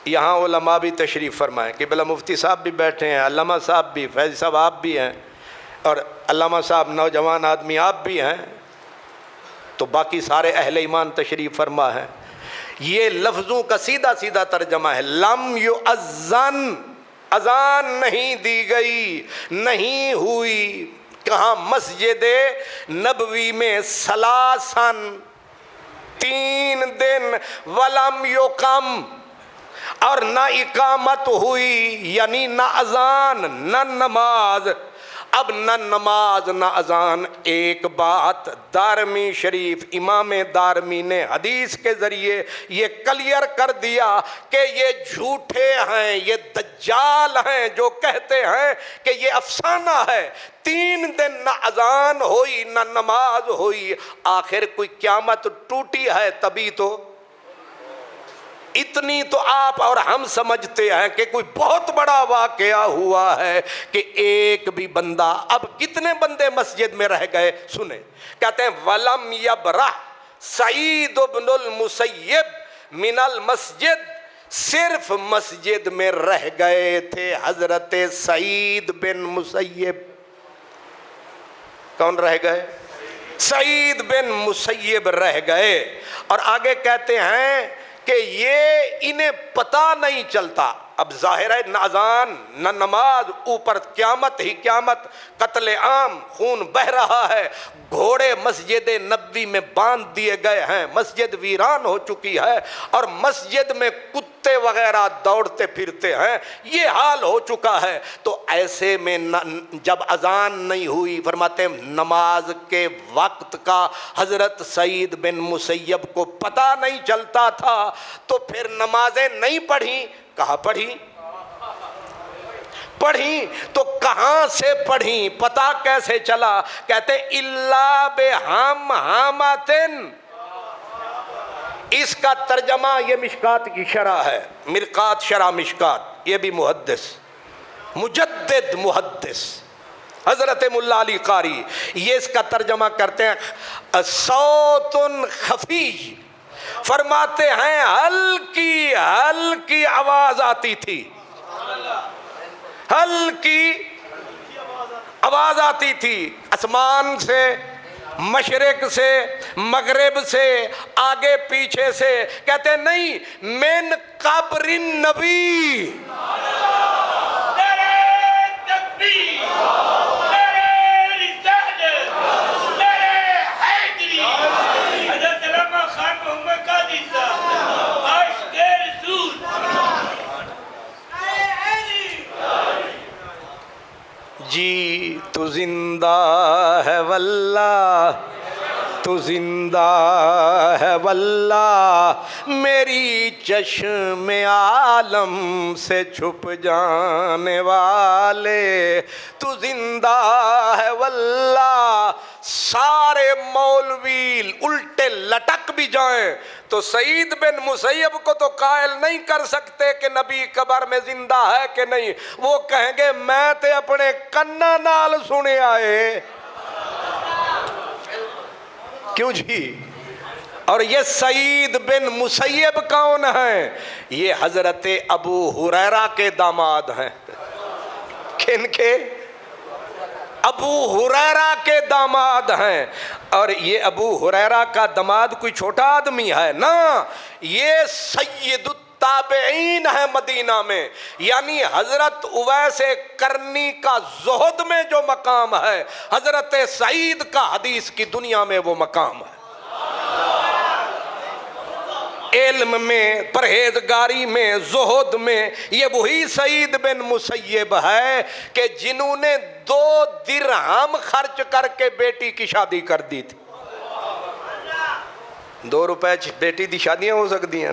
یہاں علماء بھی تشریف فرمائیں، قبلہ مفتی صاحب بھی بیٹھے ہیں، علامہ صاحب بھی، فیض صاحب آپ بھی ہیں، اور علامہ صاحب نوجوان آدمی آپ بھی ہیں، تو باقی سارے اہل ایمان تشریف فرما ہے۔ یہ لفظوں کا سیدھا سیدھا ترجمہ ہے، لم یؤذن، اذان نہیں دی گئی، نہیں ہوئی، کہاں؟ مسجد نبوی میں ثلاثاً، 3 دن ولم یقم، اور نہ اقامت ہوئی، یعنی نہ اذان نہ نماز. اب نہ نماز نہ اذان. ایک بات دارمی شریف، امام دارمی نے حدیث کے ذریعے یہ کلیئر کر دیا کہ یہ جھوٹے ہیں، یہ دجال ہیں جو کہتے ہیں کہ یہ افسانہ ہے. 3 دن نہ اذان ہوئی نہ نماز ہوئی. آخر کوئی قیامت ٹوٹی ہے تبھی تو. اتنی تو آپ اور ہم سمجھتے ہیں کہ کوئی بہت بڑا واقعہ ہوا ہے کہ ایک بھی بندہ. اب کتنے بندے مسجد میں رہ گئے سنیں. کہتے ہیں وَلَمْ يَبْرَحْ سعید بن المسیب من المسجد. صرف مسجد میں رہ گئے تھے حضرت سعید بن مسیب. کون رہ گئے؟ سعید بن مسیب رہ گئے. اور آگے کہتے ہیں کہ یہ انہیں پتہ نہیں چلتا. اب ظاہر ہے نہ اذان نہ نماز، اوپر قیامت ہی قیامت، قتل عام، خون بہ رہا ہے. گھوڑے مسجد نبوی میں باندھ دیے گئے ہیں، مسجد ویران ہو چکی ہے، اور مسجد میں کتے وغیرہ دوڑتے پھرتے ہیں. یہ حال ہو چکا ہے. تو ایسے میں جب اذان نہیں ہوئی، فرماتے ہیں نماز کے وقت کا حضرت سعید بن مسیب کو پتہ نہیں چلتا تھا، تو پھر نمازیں نہیں پڑھیں. کہاں پڑھی؟ پڑھی تو کہاں سے پڑھی؟ پتہ کیسے چلا؟ کہتے الا بہمہمۃ. اس کا ترجمہ یہ مشکات کی شرح ہے، مرقات شرح مشکات. یہ بھی محدث مجدد محدث حضرت مولا علی قاری، یہ اس کا ترجمہ کرتے ہیں صوت خفی. فرماتے ہیں ہلکی ہلکی آواز آتی تھی، ہلکی آواز آتی تھی آسمان سے، مشرق سے، مغرب سے، آگے پیچھے سے. کہتے نہیں من قبر النبی. جی تو زندہ ہے واللہ، تو زندہ ہے واللہ، میری چشم عالم سے چھپ جانے والے. تو زندہ ہے واللہ. سارے مولوی الٹے لٹک بھی جائیں تو سعید بن مسیب کو تو قائل نہیں کر سکتے کہ نبی قبر میں زندہ ہے کہ نہیں. وہ کہیں گے میں تے اپنے کنا نال سنے آئے. کیوں جی؟ اور یہ سعید بن مسیب کون ہیں؟ یہ حضرت ابو ہریرہ کے داماد ہیں. کن کے؟ ابو ہریرہ کے داماد ہیں. اور یہ ابو ہریرہ کا داماد کوئی چھوٹا آدمی ہے نا، یہ سید التابعین ہے مدینہ میں. یعنی حضرت اویس کرنی کا زہد میں جو مقام ہے، حضرت سعید کا حدیث کی دنیا میں وہ مقام ہے. علم میں، پرہیزگاری میں، زہد میں. یہ وہی سعید بن مسیب ہے کہ جنہوں نے 2 درہم خرچ کر کے بیٹی کی شادی کر دی تھی. 2 روپے بیٹی دی شادیاں ہو سکتی ہیں.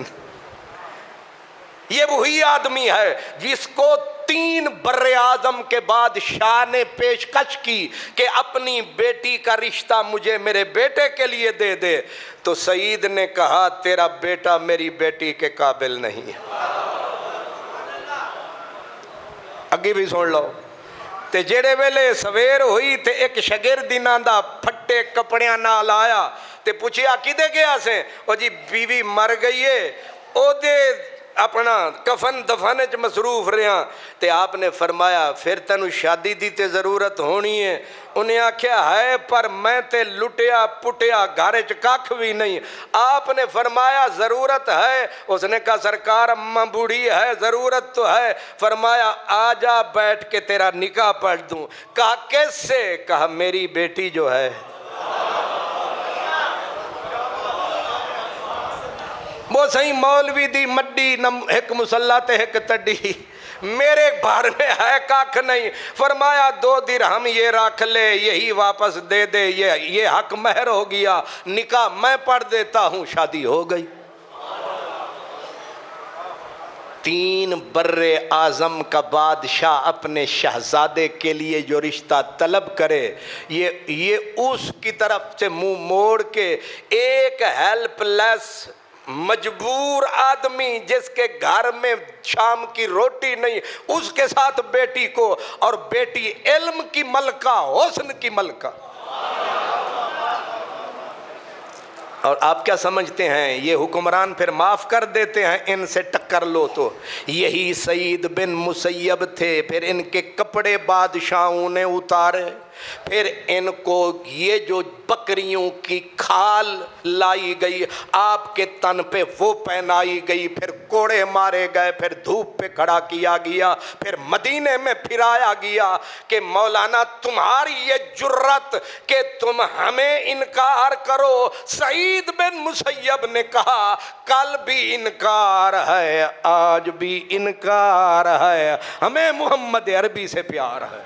یہ وہی آدمی ہے جس کو 3 بر اعظم کے بادشاہ نے پیشکش کی کہ اپنی بیٹی کا رشتہ مجھے میرے بیٹے کے لیے دے دے. تو سعید نے کہا تیرا بیٹا میری بیٹی کے قابل نہیں ہے. اگے بھی سن لو. تے جیڑے ویلے سویر ہوئی تے ایک شاگرد انہاں دا پھٹے کپڑیاں نال آیا تے پوچھیا کدے گیا سے؟ او جی بیوی مر گئی ہے، او دے اپنا کفن دفن وچ مصروف رہا. تے آپ نے فرمایا پھر تینوں شادی دی تے ضرورت ہونی ہے. انہیں آکھیا ہے پر میں تے لٹیا پٹیا گھر وچ کھ بھی نہیں. آپ نے فرمایا ضرورت ہے؟ اس نے کہا سرکار اماں بوڑھی ہے، ضرورت تو ہے. فرمایا آ جا بیٹھ کے تیرا نکاح پڑھ دوں. کہا کیس سے؟ کہا میری بیٹی جو ہے. وہ صحیح مولوی دی مڈی نہ ایک مسلح تے ایک تڈی، میرے بھار میں ہے کاکھ نہیں، فرمایا 2 درہم یہ رکھ لے، یہی واپس دے دے، یہ حق مہر ہو گیا، نکاح میں پڑھ دیتا ہوں، شادی ہو گئی۔ 3 بر اعظم کا بادشاہ اپنے شہزادے کے لیے جو رشتہ طلب کرے، یہ اس کی طرف سے منہ موڑ کے ایک ہیلپ لیس مجبور آدمی جس کے گھر میں شام کی روٹی نہیں، اس کے ساتھ بیٹی کو، اور بیٹی علم کی ملکہ، حسن کی ملکہ۔ اور آپ کیا سمجھتے ہیں یہ حکمران پھر معاف کر دیتے ہیں ان سے ٹکر لو تو؟ یہی سعید بن مسیب تھے، پھر ان کے کپڑے بادشاہوں نے اتارے، پھر ان کو یہ جو بکریوں کی کھال لائی گئی آپ کے تن پہ وہ پہنائی گئی، پھر کوڑے مارے گئے، پھر دھوپ پہ کھڑا کیا گیا، پھر مدینے میں پھرایا گیا کہ مولانا تمہاری یہ جرت کہ تم ہمیں انکار کرو۔ سعید بن مسیب نے کہا کل بھی انکار ہے، آج بھی انکار ہے، ہمیں محمد عربی سے پیار ہے۔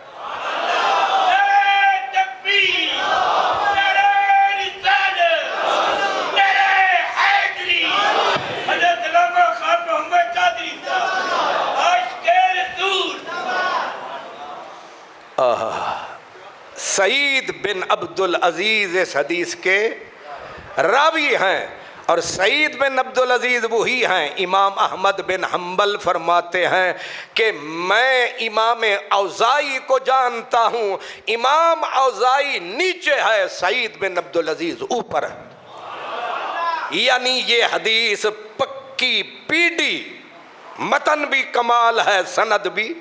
سعید بن عبدالعزیز اس حدیث کے راوی ہیں، اور سعید بن عبدالعزیز وہی ہیں امام احمد بن حنبل فرماتے ہیں کہ میں امام اوزاعی کو جانتا ہوں، امام اوزاعی نیچے ہے، سعید بن عبدالعزیز اوپر ہے۔ یعنی یہ حدیث پکی پیڈی، متن بھی کمال ہے، سند بھی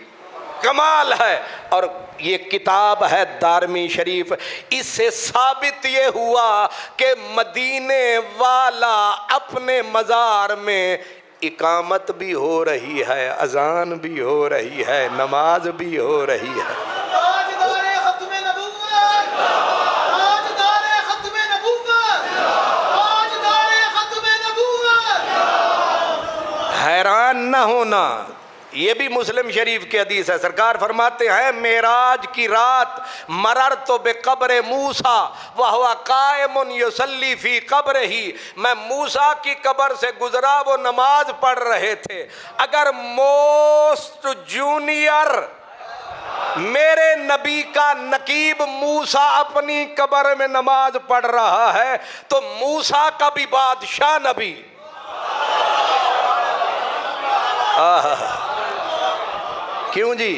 کمال ہے، اور یہ کتاب ہے دارمی شریف۔ اس سے ثابت یہ ہوا کہ مدینے والا اپنے مزار میں اقامت بھی ہو رہی ہے، اذان بھی ہو رہی ہے، نماز بھی ہو رہی ہے۔ حیران نہ ہونا، یہ بھی مسلم شریف کی حدیث ہے، سرکار فرماتے ہیں معراج کی رات مررت بقبر موسیٰ وہو قائم یصلی فی قبرہ، میں موسیٰ کی قبر سے گزرا، وہ نماز پڑھ رہے تھے۔ اگر موسٹ جونیئر میرے نبی کا نقیب موسیٰ اپنی قبر میں نماز پڑھ رہا ہے تو موسیٰ کا بھی بادشاہ نبی۔ کیوں جی؟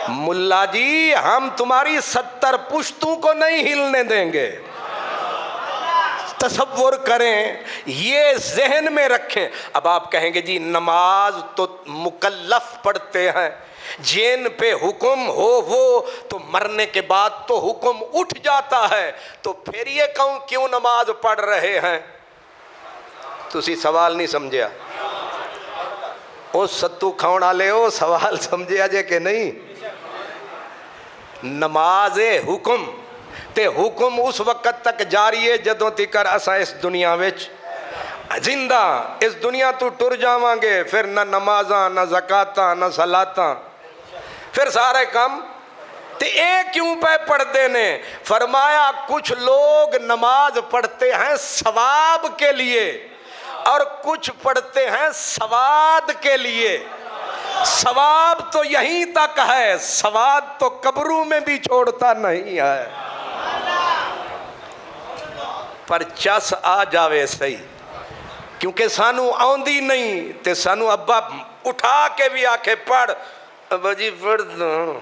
ملا جی ہم تمہاری 70 پشتوں کو نہیں ہلنے دیں گے۔ تصور کریں، یہ ذہن میں رکھیں۔ اب آپ کہیں گے جی نماز تو مکلف پڑھتے ہیں، جن پہ حکم ہو وہ تو مرنے کے بعد تو حکم اٹھ جاتا ہے، تو پھر یہ کہوں کیوں نماز پڑھ رہے ہیں؟ تسی سوال نہیں سمجھیا؟ او ستو کھاؤن والے ہو، سوال سمجھیا جے کہ نہیں؟ نماز حکم تے حکم اس وقت تک جاری ہے جدوں تکر اسا اس دنیا وچ زندہ، اس دنیا تو ٹر جاواں گے، پھر نہ نمازاں نہ زکاتاں نہ صلاتاں، پھر سارے کام تے ایک کیوں پہ پڑھتے نے؟ فرمایا کچھ لوگ نماز پڑھتے ہیں ثواب کے لیے اور کچھ پڑھتے ہیں سواد کے لیے۔ ثواب تو یہیں تک ہے، سواد تو قبروں میں بھی چھوڑتا نہیں ہے۔ پر چس آ جاوے صحیح، کیونکہ سانو آندی نہیں تے سانو ابا اٹھا کے بھی آکھے پڑھ، ابا جی پڑھ دوں،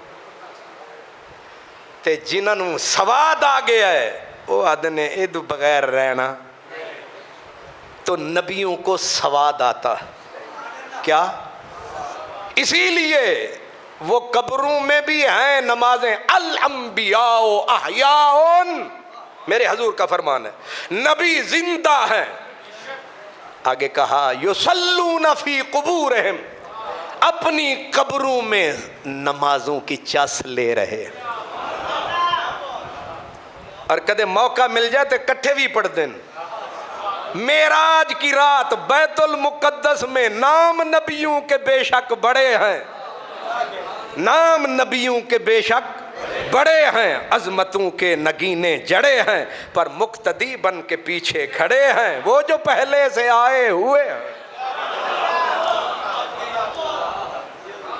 تے جنہوں سواد آ گیا ہے وہ آدھنے ادھو بغیر رہنا۔ تو نبیوں کو سواد آتا ہے، کیا؟ اسی لیے وہ قبروں میں بھی ہیں نمازیں۔ الانبیاء احیاء، میرے حضور کا فرمان ہے، نبی زندہ ہیں۔ آگے کہا یصلون فی قبورہم، اپنی قبروں میں نمازوں کی چس لے رہے، اور کدے موقع مل جائے تو کٹھے بھی پڑھ دیں۔ معراج کی رات بیت المقدس میں نام نبیوں کے بے شک بڑے ہیں، نام نبیوں کے بے شک بڑے ہیں، عظمتوں کے نگینے جڑے ہیں، پر مقتدی بن کے پیچھے کھڑے ہیں وہ جو پہلے سے آئے ہوئے ہیں۔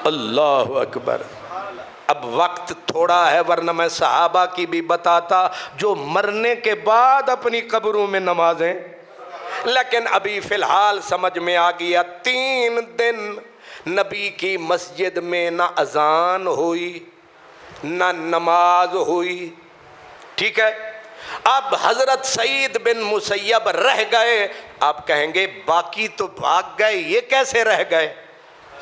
اللہ اکبر۔ اب وقت تھوڑا ہے ورنہ میں صحابہ کی بھی بتاتا جو مرنے کے بعد اپنی قبروں میں نمازیں، لیکن ابھی فی الحال سمجھ میں آ گیا 3 دن نبی کی مسجد میں نہ اذان ہوئی نہ نماز ہوئی، ٹھیک ہے۔ اب حضرت سعید بن مسیب رہ گئے، آپ کہیں گے باقی تو بھاگ گئے، یہ کیسے رہ گئے؟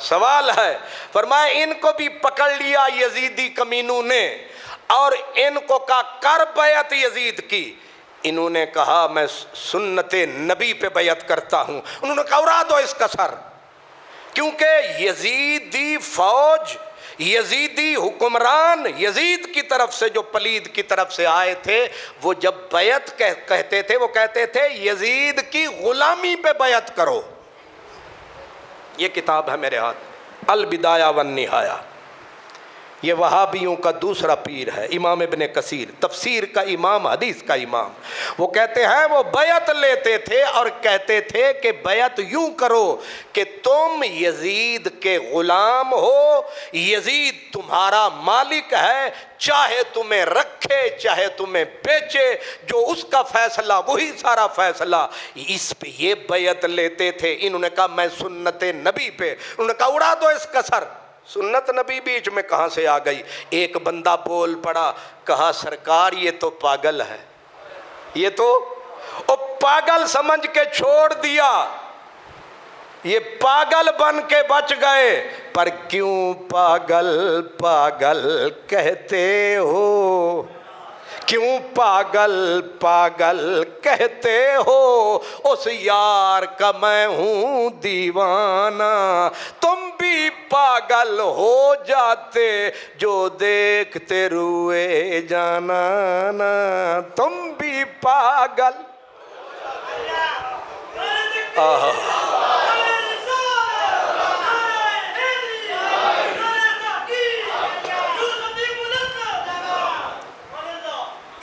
سوال ہے۔ فرمایا ان کو بھی پکڑ لیا یزیدی کمینوں نے اور ان کو کہا کر بیعت یزید کی، انہوں نے کہا میں سنت نبی پہ بیعت کرتا ہوں، انہوں نے کہا اڑا دو اس کا سر، کیونکہ یزیدی فوج، یزیدی حکمران یزید کی طرف سے جو پلید کی طرف سے آئے تھے، وہ جب بیعت کہتے تھے وہ کہتے تھے یزید کی غلامی پہ بیعت کرو۔ یہ کتاب ہے میرے ہاتھ، البدایہ والنہایہ، یہ وہابیوں کا دوسرا پیر ہے، امام ابن کثیر، تفسیر کا امام، حدیث کا امام۔ وہ کہتے ہیں وہ بیعت لیتے تھے اور کہتے تھے کہ بیعت یوں کرو کہ تم یزید کے غلام ہو، یزید تمہارا مالک ہے، چاہے تمہیں رکھے چاہے تمہیں بیچے، جو اس کا فیصلہ وہی سارا فیصلہ۔ اس پہ یہ بیعت لیتے تھے۔ انہوں نے کہا میں سنت نبی پہ، انہوں نے کہا اڑا دو اس کا سر۔ سنت نبی بیچ میں کہاں سے آ گئی؟ ایک بندہ بول پڑا، کہا سرکار یہ تو پاگل ہے، یہ تو پاگل سمجھ کے چھوڑ دیا، یہ پاگل بن کے بچ گئے، پر کیوں پاگل پاگل کہتے ہو، کیوں پاگل پاگل کہتے ہو، اس یار کا میں ہوں دیوانہ، تم بھی پاگل ہو جاتے جو دیکھتے روئے جانا نا، تم بھی پاگل۔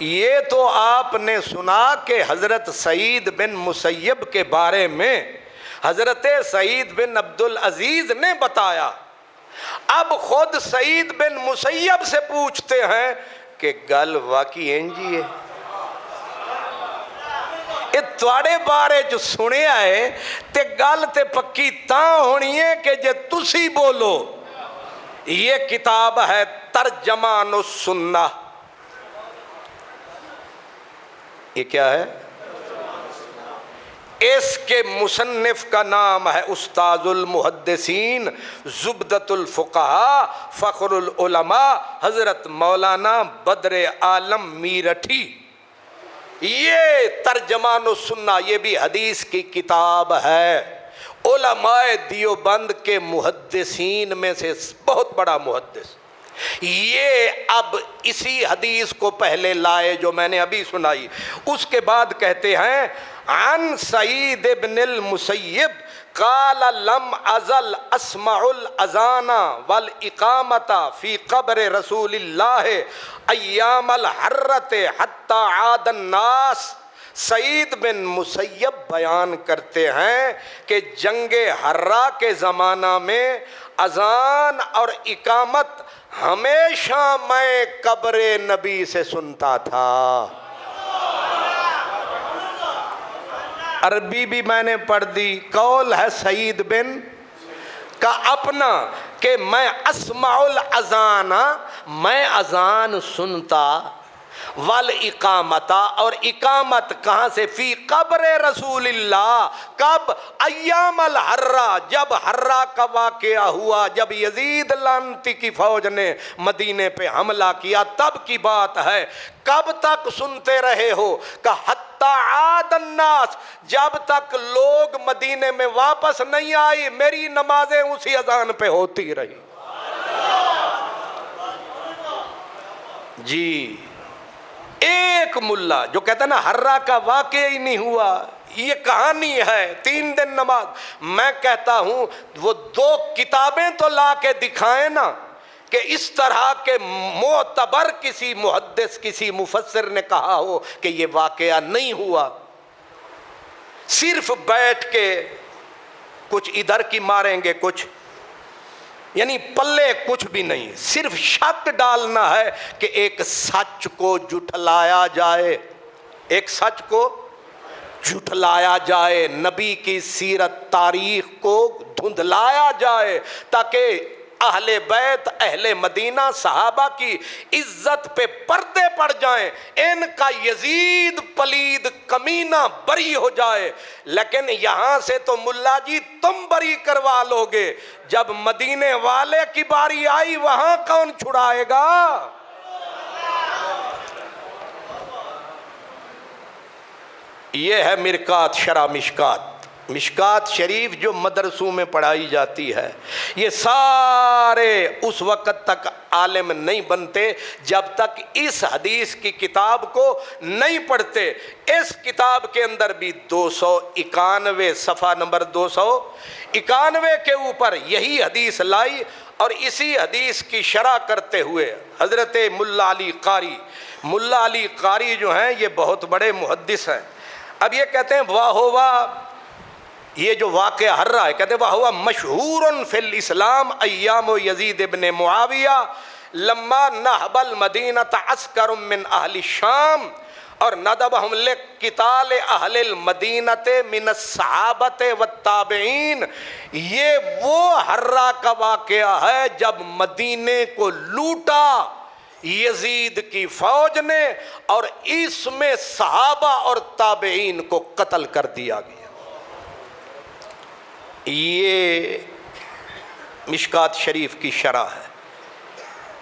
یہ تو آپ نے سنا کہ حضرت سعید بن مسیب کے بارے میں حضرت سعید بن عبدالعزیز نے بتایا، اب خود سعید بن مسیب سے پوچھتے ہیں کہ گل واقعی انجی ہے؟ یہ تواڑے بارے جو سنے آئے تے گل تے پکی تاں ہونی ہے کہ جے تسی بولو۔ یہ کتاب ہے ترجمان السنہ، یہ کیا ہے؟ اس کے مصنف کا نام ہے استاذ المحدثین زبدۃ الفقہاء فخر العلماء حضرت مولانا بدر عالم میرٹھی۔ یہ ترجمان السنہ، یہ بھی حدیث کی کتاب ہے، علماء دیوبند کے محدثین میں سے بہت بڑا محدث۔ یہ اب اسی حدیث کو پہلے لائے جو میں نے ابھی سنائی، اس کے بعد کہتے ہیں عن سعید بن المسیب قال لم ازل اسمع الاذان والاقامت فی قبر رسول اللہ ایام الحرۃ حتی عاد الناس۔ سعید بن مسیب بیان کرتے ہیں کہ جنگ حرہ کے زمانہ میں اذان اور اقامت ہمیشہ میں قبر نبی سے سنتا تھا۔ عربی بھی میں نے پڑھ دی، قول ہے سعید بن کا اپنا کہ میں اسمع الاذان، میں اذان سنتا، والاقامتا، اور اقامت کہاں سے؟ فی قبر رسول اللہ، کب؟ ایام الحرہ، جب حرہ کا واقعہ ہوا، جب یزید لعنتی کی فوج نے مدینے پہ حملہ کیا، تب کی بات ہے۔ کب تک سنتے رہے ہو؟ کہ حتی عاد الناس، جب تک لوگ مدینے میں واپس نہیں آئی میری نمازیں اسی اذان پہ ہوتی رہی۔ جی ایک ملا جو کہتا ہے نا حرہ کا واقعہ ہی نہیں ہوا، یہ کہانی ہے 3 دن نماز. میں کہتا ہوں وہ 2 کتابیں تو لا کے دکھائیں نا کہ اس طرح کے معتبر کسی محدث کسی مفسر نے کہا ہو کہ یہ واقعہ نہیں ہوا. صرف بیٹھ کے کچھ ادھر کی ماریں گے کچھ، یعنی پلے کچھ بھی نہیں، صرف شک ڈالنا ہے کہ ایک سچ کو جھٹلایا جائے، ایک سچ کو جھٹلایا جائے، نبی کی سیرت تاریخ کو دھندلایا جائے تاکہ اہل بیت اہل مدینہ صحابہ کی عزت پہ پردے پڑ جائیں، ان کا یزید پلید کمینہ بری ہو جائے. لیکن یہاں سے تو ملا جی تم بری کروا لو گے، جب مدینے والے کی باری آئی وہاں کون چھڑائے گا؟ یہ ہے مرکات شرح مشکات. مشکات شریف جو مدرسوں میں پڑھائی جاتی ہے، یہ سارے اس وقت تک عالم نہیں بنتے جب تک اس حدیث کی کتاب کو نہیں پڑھتے. اس کتاب کے اندر بھی 291 صفحہ نمبر 291 کے اوپر یہی حدیث لائی، اور اسی حدیث کی شرح کرتے ہوئے حضرت ملا علی قاری جو ہیں یہ بہت بڑے محدث ہیں. اب یہ کہتے ہیں واہ یہ جو واقعہ ہر رہا ہے، کہتے ہیں واہ مشہور فی الاسلام ایام یزید ابن معاویہ لما نہب المدینہ عسکر من اہل الشام اور ندبہم لقتال اہل المدینہ من الصحابۃ والتابعین. یہ وہ ہررا کا واقعہ ہے جب مدینے کو لوٹا یزید کی فوج نے اور اس میں صحابہ اور تابعین کو قتل کر دیا گیا. یہ مشکات شریف کی شرح ہے.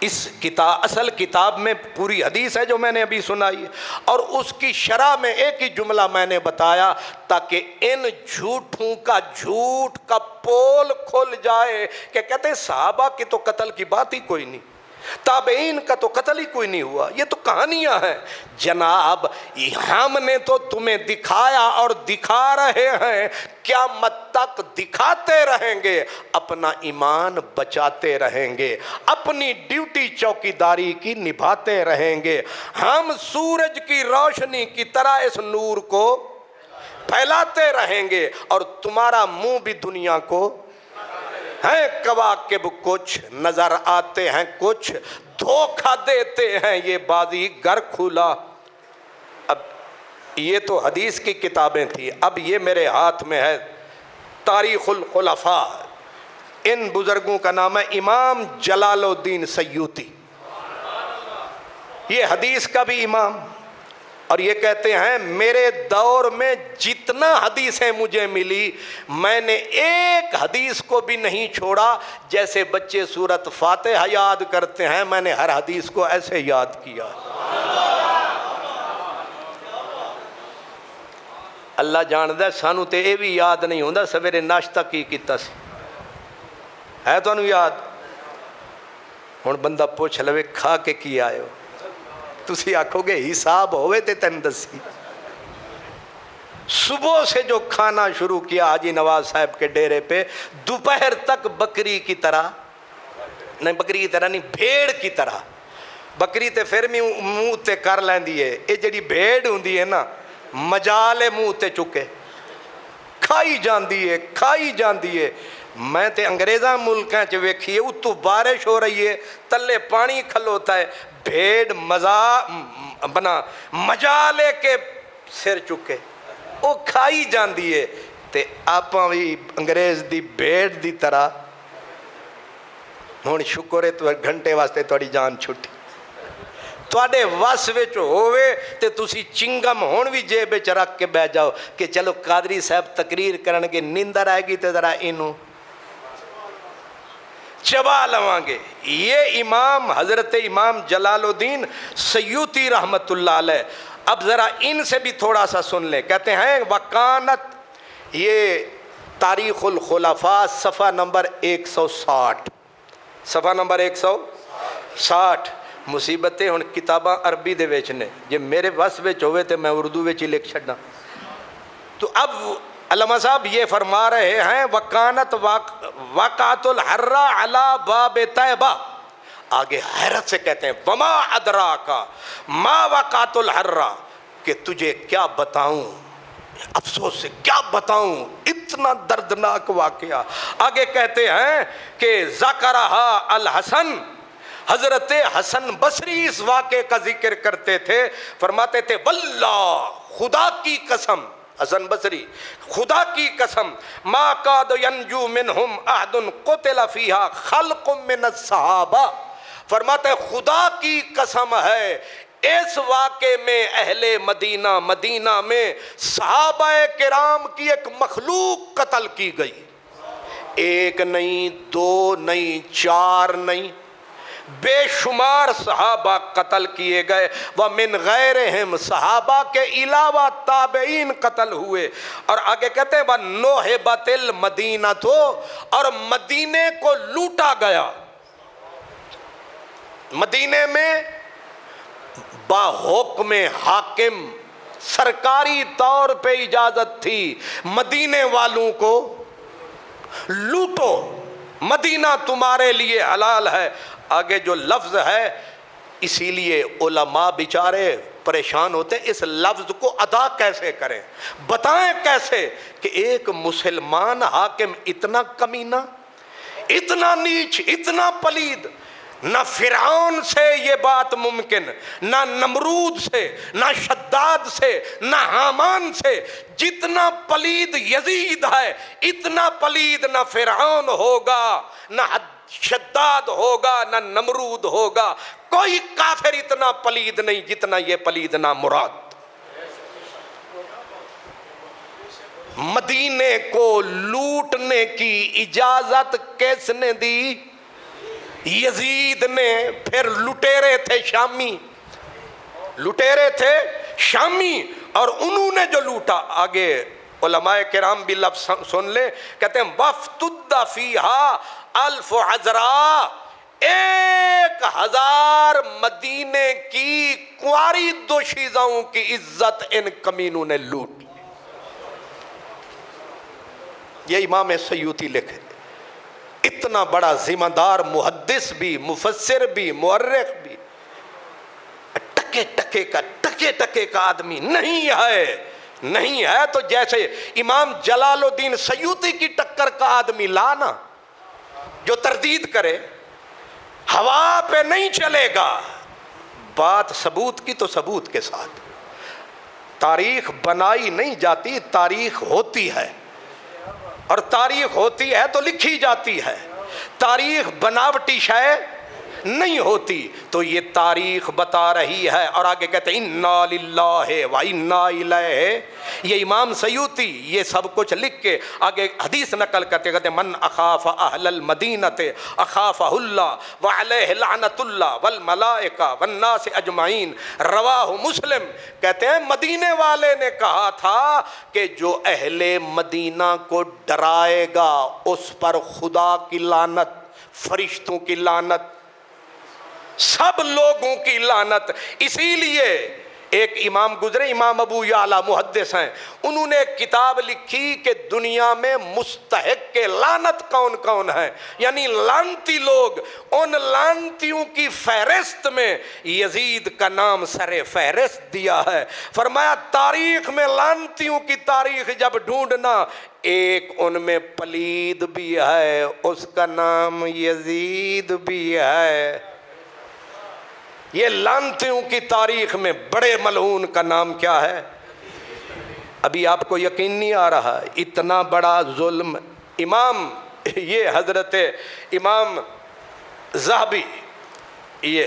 اس کتاب اصل کتاب میں پوری حدیث ہے جو میں نے ابھی سنائی، اور اس کی شرح میں ایک ہی جملہ میں نے بتایا تاکہ ان جھوٹوں کا جھوٹ کا پول کھل جائے کہ کہتے ہیں صحابہ کی تو قتل کی بات ہی کوئی نہیں، تابعین کا تو قتل ہی کوئی نہیں ہوا، یہ تو کہانیاں ہیں. جناب ہم نے تو تمہیں دکھایا اور دکھا رہے ہیں، قیامت تک دکھاتے رہیں گے، اپنا ایمان بچاتے رہیں گے، اپنی ڈیوٹی چوکیداری کی نبھاتے رہیں گے. ہم سورج کی روشنی کی طرح اس نور کو پھیلاتے رہیں گے، اور تمہارا منہ بھی دنیا کو ہیں کواکب کچھ نظر آتے ہیں، کچھ دھوکہ دیتے ہیں، یہ بازی گر کھلا. اب یہ تو حدیث کی کتابیں تھیں، اب یہ میرے ہاتھ میں ہے تاریخ الخلفاء. ان بزرگوں کا نام ہے امام جلال الدین سیوطی، یہ حدیث کا بھی امام. اور یہ کہتے ہیں میرے دور میں جتنا حدیثیں مجھے ملی میں نے ایک حدیث کو بھی نہیں چھوڑا. جیسے بچے سورت فاتحہ یاد کرتے ہیں میں نے ہر حدیث کو ایسے یاد کیا. اللہ جاندہ سانو تے اے بھی یاد نہیں ہوندا سویرے ناشتہ کی کیتا سی، ہے تانوں یاد؟ ہن بندہ پوچھ لوے کھا کے کی آئے ہو، تسی آکھو گے حساب ہوئے تے تن دسی. صبح سے جو کھانا شروع کیا حاجی نواز صاحب کے ڈیرے پہ، دوپہر تک بکری کی طرح نہیں بھیڑ کی طرح. بکری تے پھر بھی منہ تے کر لیندی ہے، یہ جڑی بھیڑ ہوندی ہے نا مجالے منہ تے چکے کھائی جاندی ہے. میں تے انگریزاں ملکاں چ ویکھی ہے، اتو بارش ہو رہی ہے تلے پانی کھلوتا ہے، بھیڑ مجالے کے سر چکے وہ کھائی جاندی ہے. تے آپاں بھی انگریز دی بھیڑ دی طرح. ہن شکر ہے تو گھنٹے واسطے تھوڑی جان چھٹی تواڈے وس وچ ہووے تے تسی چنگم ہون بھی جیب وچ رکھ کے بیٹھ جاؤ کہ چلو قادری صاحب تقریر کرن گے، نیندر آئے گی تے ذرا اینوں چبا لواں گے. یہ امام حضرت امام جلال الدین سیوطی رحمت اللہ علیہ. اب ذرا ان سے بھی تھوڑا سا سن لیں. کہتے ہیں وکانت، یہ تاریخ الخلفاء صفحہ نمبر 160، صفحہ نمبر 160. مصیبتیں ہن کتاباں عربی دے وچ نے، جے میرے وس وچ ہوئے تے میں اردو وچ ہی لکھ چھڈاں. تو اب علامہ صاحب یہ فرما رہے ہیں وکانت وقعت الحرہ علی باب طیبہ، آگے حیرت سے کہتے ہیں وما ادراکا ما وقعت الحرہ، کہ تجھے کیا بتاؤں، افسوس سے کیا بتاؤں اتنا دردناک واقعہ۔ آگے کہتے ہیں کہ ذکرہا الحسن، حضرت حسن بصری اس واقعے کا ذکر کرتے تھے، فرماتے تھے واللہ، خدا کی قسم، حسن بصری خدا کی قسم، ما کاد ینجو منہم احد قتل فیہا خلق من الصحابہ، فرماتے ہیں خدا کی قسم ہے اس واقعے میں اہل مدینہ میں صحابہ کرام کی ایک مخلوق قتل کی گئی، ایک نہیں، دو نہیں، چار نہیں، بے شمار صحابہ قتل کیے گئے، وَمِنْ غَيْرِهِمْ، صحابہ کے علاوہ تابعین قتل ہوئے۔ اور آگے کہتے ہیں وَنُوحِبَتِ الْمَدِينَةُ، اور مدینے کو لوٹا گیا۔ مدینے میں با حکم حاکم سرکاری طور پہ اجازت تھی مدینے والوں کو لوٹو، مدینہ تمہارے لیے حلال ہے۔ آگے جو لفظ ہے، اسی لیے علماء بیچارے پریشان ہوتے ہیں اس لفظ کو ادا کیسے کریں، بتائیں کیسے کہ ایک مسلمان حاکم اتنا کمینہ، اتنا نیچ، اتنا پلید، نہ فرعون سے یہ بات ممکن، نہ نمرود سے، نہ شداد سے، نہ حامان سے، جتنا پلید یزید ہے اتنا پلید نہ فرعون ہوگا، نہ شداد ہوگا، نہ نمرود ہوگا، کوئی کافر اتنا پلید نہیں جتنا یہ پلید نامراد۔ مدینے کو لوٹنے کی اجازت کس نے دی؟ یزید نے۔ پھر لٹیرے تھے شامی، لٹیرے تھے شامی، اور انہوں نے جو لوٹا، آگے علماء کرام بھی لفظ سن لیں، کہتے ہیں وَافْتُدَّ فِيهَا أَلْفُ عَذْرَا، 1000 مدینے کی کنواری دوشیزاؤں کی عزت ان کمینوں نے لوٹ لی۔ یہ امام سیوطی لکھے، اتنا بڑا ذمہ دار محدث بھی، مفسر بھی، مورخ بھی، ٹکے ٹکے کا آدمی نہیں ہے تو جیسے امام جلال الدین سیوطی کی ٹکر کا آدمی لانا جو تردید کرے، ہوا پہ نہیں چلے گا، بات ثبوت کی تو ثبوت کے ساتھ۔ تاریخ بنائی نہیں جاتی، تاریخ ہوتی ہے، اور تاریخ ہوتی ہے تو لکھی جاتی ہے، تاریخ بناوٹی شے نہیں ہوتی۔ تو یہ تاریخ بتا رہی ہے، اور آگے کہتے ہیں اِنَّا لِلَّهِ وَإِنَّا إِلَيْهِ، یہ امام سیوطی یہ سب کچھ لکھ کے آگے حدیث نقل کرتے کہتے ہیں من اخاف اہل المدینۃ اخافہ اللہ وعلیہ لعنۃ اللہ والملائکہ والناس اجمعین، رواہ مسلم۔ کہتے ہیں مدینے والے نے کہا تھا کہ جو اہل مدینہ کو ڈرائے گا اس پر خدا کی لعنت، فرشتوں کی لعنت، سب لوگوں کی لعنت۔ اسی لیے ایک امام گزرے، امام ابو یعلا محدث ہیں، انہوں نے ایک کتاب لکھی کہ دنیا میں مستحق کے لعنت کون کون ہیں، یعنی لعنتی لوگ، ان لعنتیوں کی فہرست میں یزید کا نام سر فہرست دیا ہے۔ فرمایا تاریخ میں لعنتیوں کی تاریخ جب ڈھونڈنا، ایک ان میں پلید بھی ہے، اس کا نام یزید بھی ہے۔ یہ لعنتیوں کی تاریخ میں بڑے ملعون کا نام کیا ہے؟ ابھی آپ کو یقین نہیں آ رہا، اتنا بڑا ظلم۔ امام یہ حضرت امام ذہبی، یہ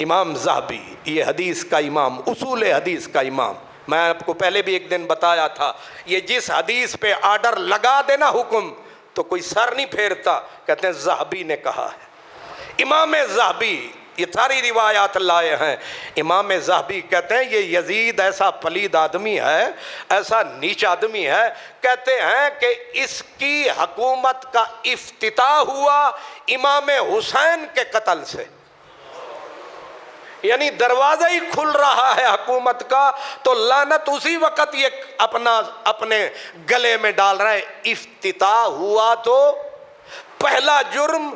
امام ذہبی، یہ حدیث کا امام، اصول حدیث کا امام، میں آپ کو پہلے بھی ایک دن بتایا تھا، یہ جس حدیث پہ آرڈر لگا دینا حکم تو کوئی سر نہیں پھیرتا، کہتے ہیں ذہبی نے کہا ہے۔ امام ذہبی یہ ساری روایات لائے ہیں، امام ذہبی کہتے ہیں یہ یزید ایسا پلید آدمی ہے، ایسا نیچ آدمی ہے، کہتے ہیں کہ اس کی حکومت کا افتتاح ہوا امام حسین کے قتل سے۔ یعنی دروازہ ہی کھل رہا ہے حکومت کا تو لعنت اسی وقت یہ اپنے گلے میں ڈال رہا ہے. افتتاح ہوا تو پہلا جرم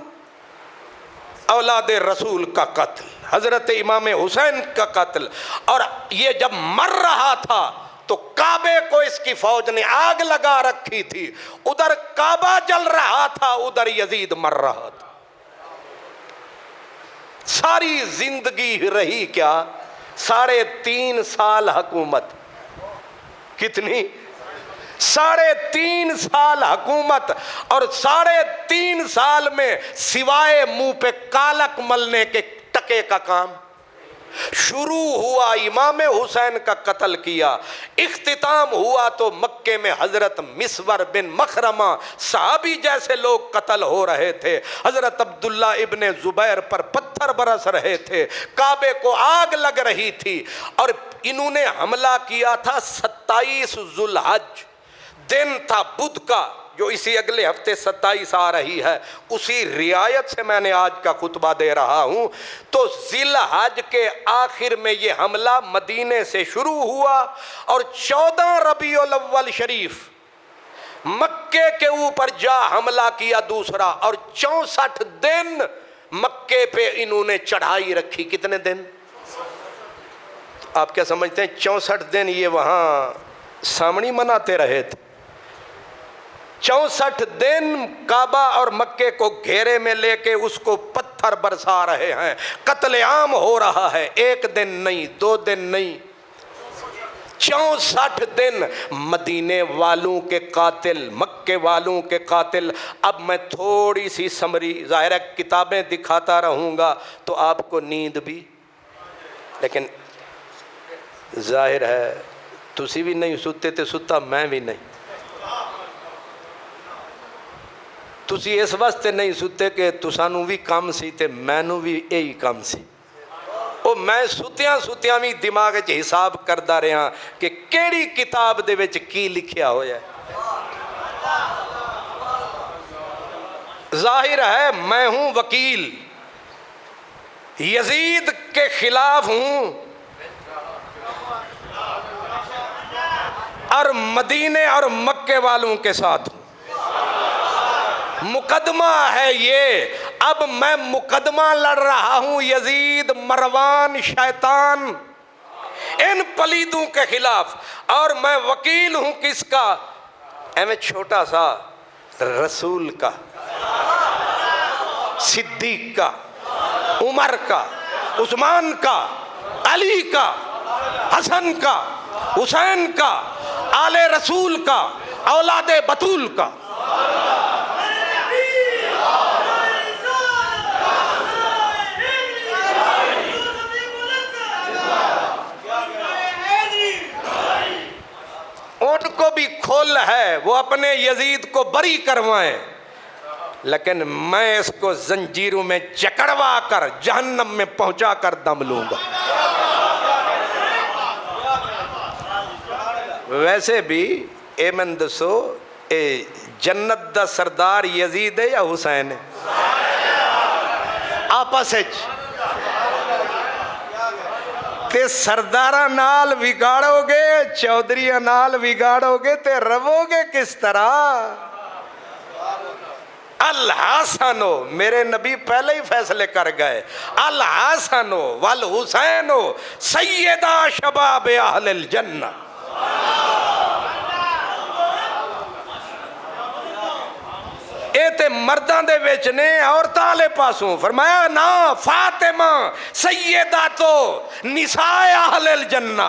اولاد رسول کا قتل، حضرت امام حسین کا قتل. اور یہ جب مر رہا تھا تو کعبے کو اس کی فوج نے آگ لگا رکھی تھی، ادھر کعبہ جل رہا تھا، ادھر یزید مر رہا تھا. ساری زندگی رہی کیا؟ 3.5 سال حکومت. کتنی؟ 3.5 سال حکومت. اور 3.5 سال میں سوائے منہ پہ کالک ملنے کے ٹکے کا کام. شروع ہوا امام حسین کا قتل کیا، اختتام ہوا تو مکے میں حضرت مسور بن مخرمہ صحابی جیسے لوگ قتل ہو رہے تھے، حضرت عبداللہ ابن زبیر پر پتھر برس رہے تھے، کعبے کو آگ لگ رہی تھی. اور انہوں نے حملہ کیا تھا 27 ذو الحج، دن تھا بدھ کا، جو اسی اگلے ہفتے 27 آ رہی ہے. اسی رعایت سے میں نے آج کا خطبہ دے رہا ہوں. تو ذی الحج کے آخر میں یہ حملہ مدینے سے شروع ہوا اور 14 ربیع الاول شریف مکے کے اوپر جا حملہ کیا دوسرا. اور 64 دن مکے پہ انہوں نے چڑھائی رکھی. کتنے دن؟ آپ کیا سمجھتے ہیں 64 دن یہ وہاں سامنی مناتے رہے تھے؟ 64 دن کعبہ اور مکے کو گھیرے میں لے کے اس کو پتھر برسا رہے ہیں، قتل عام ہو رہا ہے. 1 دن نہیں، 2 دن نہیں، 64 دن. مدینے والوں کے قاتل، مکے والوں کے قاتل. اب میں تھوڑی سی سمری، ظاہر ہے کتابیں دکھاتا رہوں گا تو آپ کو نیند بھی، لیکن ظاہر ہے تسی بھی نہیں ستے تے ستا میں بھی نہیں. تسی اس واسطے نہیں ستے کہ تسانوں بھی کم سی تے مینوں بھی یہی کم سی. او میں ستیاں بھی دماغ وچ حساب کردا رہا کہ کیڑی کتاب دے وچ کی لکھیا ہویا ہے. ظاہر ہے میں ہوں وکیل، یزید کے خلاف ہوں اور مدینے اور مکے والوں کے ساتھ ہوں. مقدمہ ہے یہ. اب میں مقدمہ لڑ رہا ہوں یزید، مروان، شیطان، ان پلیدوں کے خلاف. اور میں وکیل ہوں کس کا؟ میں چھوٹا سا رسول کا، صدیق کا، عمر کا، عثمان کا، علی کا، حسن کا، حسین کا، آل رسول کا، اولاد بطول کا. ان کو بھی کھول ہے وہ اپنے یزید کو بری کروائیں، لیکن میں اس کو زنجیروں میں جکڑوا کر جہنم میں پہنچا کر دم لوں گا. ویسے بھی اے من دسو، اے جنت دا سردار یزید ہے یا حسین ہے؟ آپس تے سرداراں نال بگاڑو گے، چودھریاں نال بگاڑو گے تے رو گے کس طرح؟ الحسن، میرے نبی پہلے ہی فیصلے کر گئے، الحسن والحسین سیدہ شباب اہل الجنہ. اے تے مرداں دے وچ نے، عورتاں والے پاسوں فرمایا نا فاطمہ سیدہ تو نساء اہل الجنہ.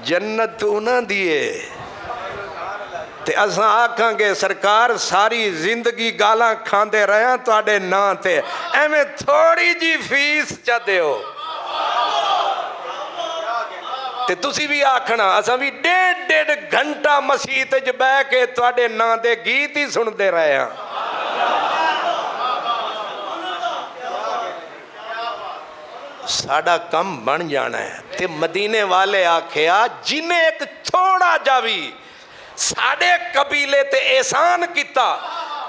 جنت انہاں دیے تے اساں آکھاں گے سرکار ساری زندگی گالاں کھاندے رہے تواڈے ناں تے، ایویں تھوڑی جی فیس چا دیو. تے تسی بھی آکھنا اساں بھی 1.5 گھنٹہ مسیت وچ بیٹھ کے تواڈے ناں دے گیت ہی سندے رہے ہاں. ساڈا کم بن جانا ہے. تے مدینے والے آکھیا جنہیں ایک تھوڑا جا بھی ساڈے قبیلے تے احسان کیتا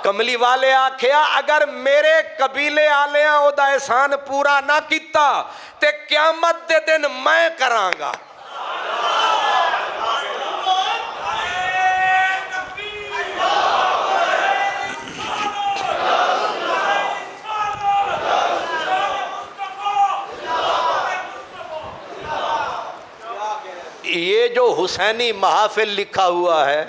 کملی والے آکھیا اگر میرے قبیلے آلیاں او دا احسان پورا نہ کیتا تے قیامت دے دن میں کرانگا. یہ جو حسینی محافل لکھا ہوا ہے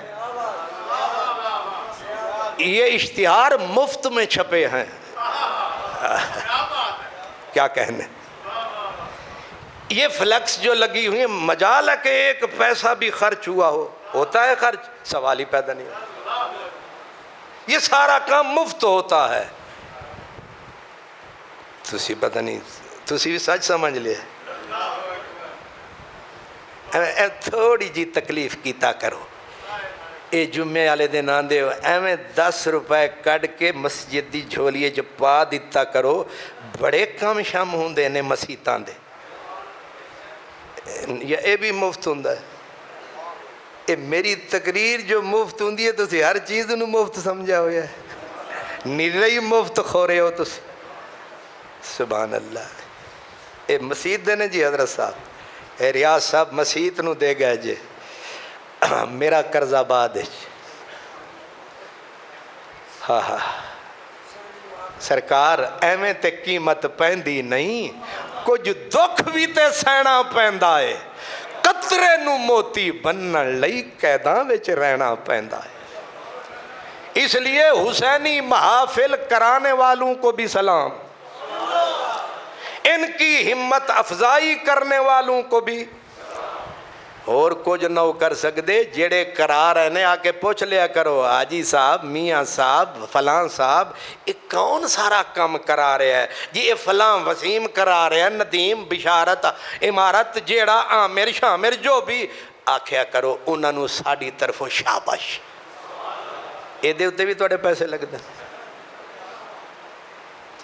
یہ اشتہار مفت میں چھپے ہیں. کیا کہنے, یہ فلیکس جو لگی ہوئی مجال ہے کہ ایک پیسہ بھی خرچ ہوا ہوتا ہے خرچ, سوال ہی پیدا نہیں ہوتا. یہ سارا کام مفت ہوتا ہے. تسی پتہ نہیں, تسی بھی سچ سمجھ لے. تھوڑی جی تکلیف کیتا کرو. اے جمعے والے دن آندے ہو ایویں 10 روپے کڈ کے مسجد دی جھولیے جو پا دیتا کرو. بڑے کم شام ہوندے نے مسیتاں دے, یا اے بھی مفت ہوندا ہے. اے میری تقریر جو مفت ہوندی ہے تسی ہر چیز نو مفت سمجھا ہویا ہے. نیرے مفت خورے ہو تسی. سبحان اللہ. اے مسجد دے نے جی حضرت صاحب, اے ریاض صاحب مسیت نو دے گئے جے میرا قرض آباد ہے. ہاں ہاں سرکار ایویں تے قیمت پیندی نہیں, کچھ دکھ بھی تے سہنا پیندا ہے. قطرے نو موتی بنن لئی قیداں وچ رہنا پیندا ہے. اس لیے حسینی محافل کرانے والوں کو بھی سلام, ان کی ہمت افزائی کرنے والوں کو بھی. اور کچھ نہ کر سکتے جڑے کرا رہے نے آ کے پوچھ لیا کرو حاجی صاحب, میاں صاحب, فلاں صاحب یہ کون سارا کام کرا رہے ہیں جی. یہ فلاں وسیم کرا رہے ہیں, ندیم, بشارت, عمارت, جیڑا عامر, شامر, جو بھی آکھیا کرو انہاں نو ساڈی طرفوں شاباش. اے دے اتے بھی تواڈے پیسے لگتے.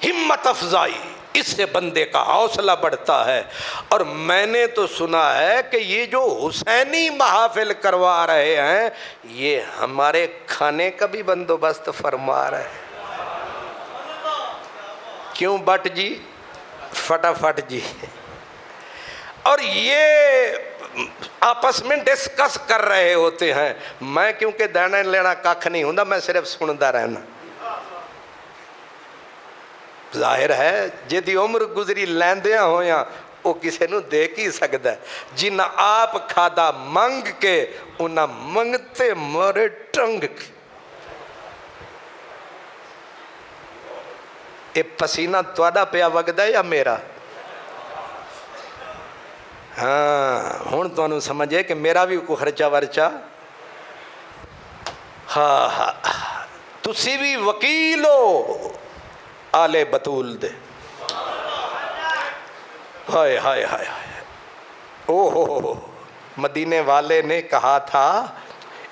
ہمت افزائی, اس سے بندے کا حوصلہ بڑھتا ہے. اور میں نے تو سنا ہے کہ یہ جو حسینی محافل کروا رہے ہیں یہ ہمارے کھانے کا بھی بندوبست فرما رہے ہیں. کیوں بٹ جی, فٹافٹ جی. اور یہ آپس میں ڈسکس کر رہے ہوتے ہیں. میں کیونکہ دینا لینا کھ نہیں ہوں, میں صرف سنتا رہنا. ظاہر ہے جدی عمر گزری لیندیاں ہویاں وہ کسے نو دیکھ ہی سکتا ہے. جنہ آپ کھادا منگ کے انہاں منگتے مرے ٹنگ کے. اے پسینہ تواڈا پیا وگدا ہے یا میرا؟ ہاں ہن تانوں سمجھے کہ میرا بھی کوئی خرچہ ورچہ. ہاں ہاں تسی بھی وکیل ہو آلے بطول دے. ہائے ہائے ہائے ہائے. اوہ مدینے والے نے کہا تھا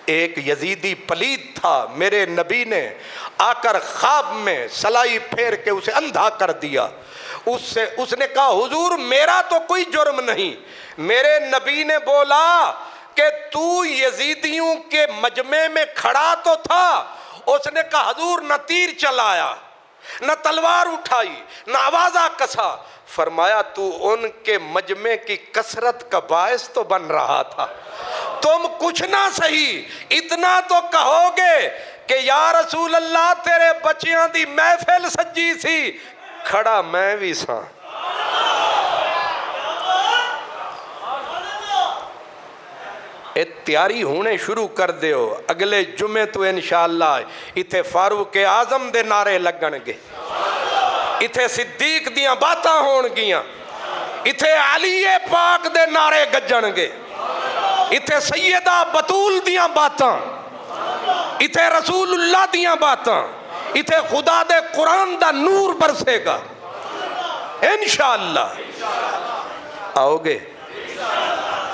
ایک یزیدی پلید تھا, میرے نبی نے آ کر خواب میں سلائی پھیر کے اسے اندھا کر دیا. اس نے کہا حضور میرا تو کوئی جرم نہیں. میرے نبی نے بولا کہ تو یزیدیوں کے مجمع میں کھڑا تو تھا. اس نے کہا حضور نہ تیر چلایا, نہ تلوار اٹھائی, نہ آوازہ کسا. فرمایا تو ان کے مجمع کی کثرت کا باعث تو بن رہا تھا. تم کچھ نہ سہی اتنا تو کہو گے کہ یا رسول اللہ تیرے بچیاں دی محفل سجی سی, کھڑا میں بھی ساں. تیاری ہونے شروع کر دیو. اگلے جمعے تو انشاءاللہ اتھے فاروق اعظم دے نعرے لگن گے, اتھے صدیق دیاں باتاں ہون گیاں, اتھے علی پاک دے نعرے گجن گے, اتھے سیدہ بطول دیاں باتاں, اتھے رسول اللہ دیاں باتاں, اتھے خدا دے قرآن دا نور برسے گا انشاءاللہ. آؤ گے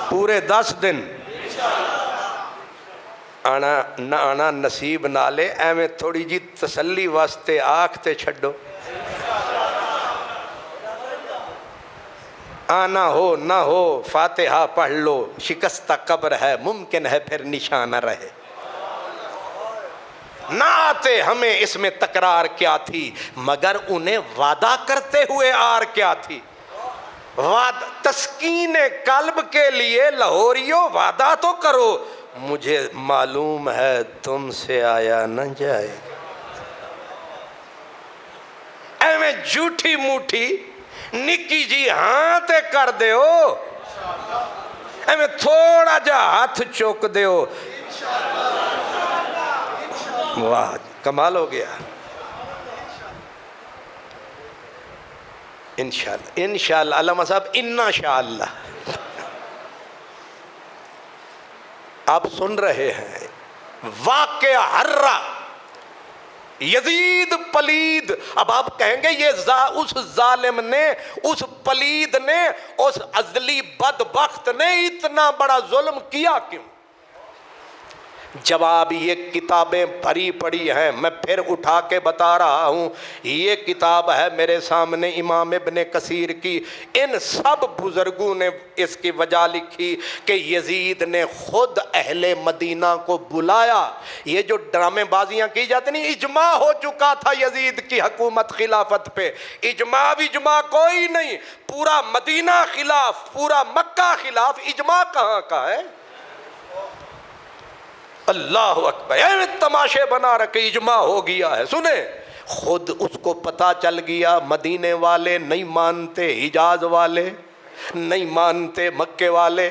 پورے 10 دن آنا نہ آنا نصیب نالے, ایویں تھوڑی جی تسلی واسطے آکھتے چھڑو. آنا ہو نہ ہو فاتحہ پڑھ لو, شکستہ قبر ہے ممکن ہے پھر نشانہ رہے. نہ آتے ہمیں اس میں تکرار کیا تھی، مگر انہیں وعدہ کرتے ہوئے آر کیا تھی؟ تسکین قلب کے لیے لاہوریو وعدہ تو کرو، مجھے معلوم ہے تم سے آیا نہ جائے۔ ایویں جھوٹی موٹھی نکی جی ہاں تے کر دے ہو، ایویں تھوڑا جا ہاتھ چوک دے ہو، واہ کمال ہو گیا۔ انشاءاللہ انشاءاللہ علامہ صاحب انشاءاللہ آپ سن رہے ہیں واقعہ حرہ یزید پلید۔ اب آپ کہیں گے یہ اس ظالم نے، اس پلید نے، اس عزلی بدبخت نے اتنا بڑا ظلم کیا کیوں؟ جواب یہ کتابیں بھری پڑی ہیں، میں پھر اٹھا کے بتا رہا ہوں، یہ کتاب ہے میرے سامنے امام ابن کثیر کی، ان سب بزرگوں نے اس کی وجہ لکھی کہ یزید نے خود اہل مدینہ کو بلایا۔ یہ جو ڈرامے بازیاں کی جاتی نہیں، اجماع ہو چکا تھا یزید کی حکومت خلافت پہ، اجماع کوئی نہیں، پورا مدینہ خلاف، پورا مکہ خلاف، اجماع کہاں کا ہے؟ اللہ اکبر، تماشے بنا رکھے، اجماع ہو گیا ہے۔ سنیں، خود اس کو پتا چل گیا، مدینے والے نہیں مانتے، حجاز والے نہیں مانتے، مکے والے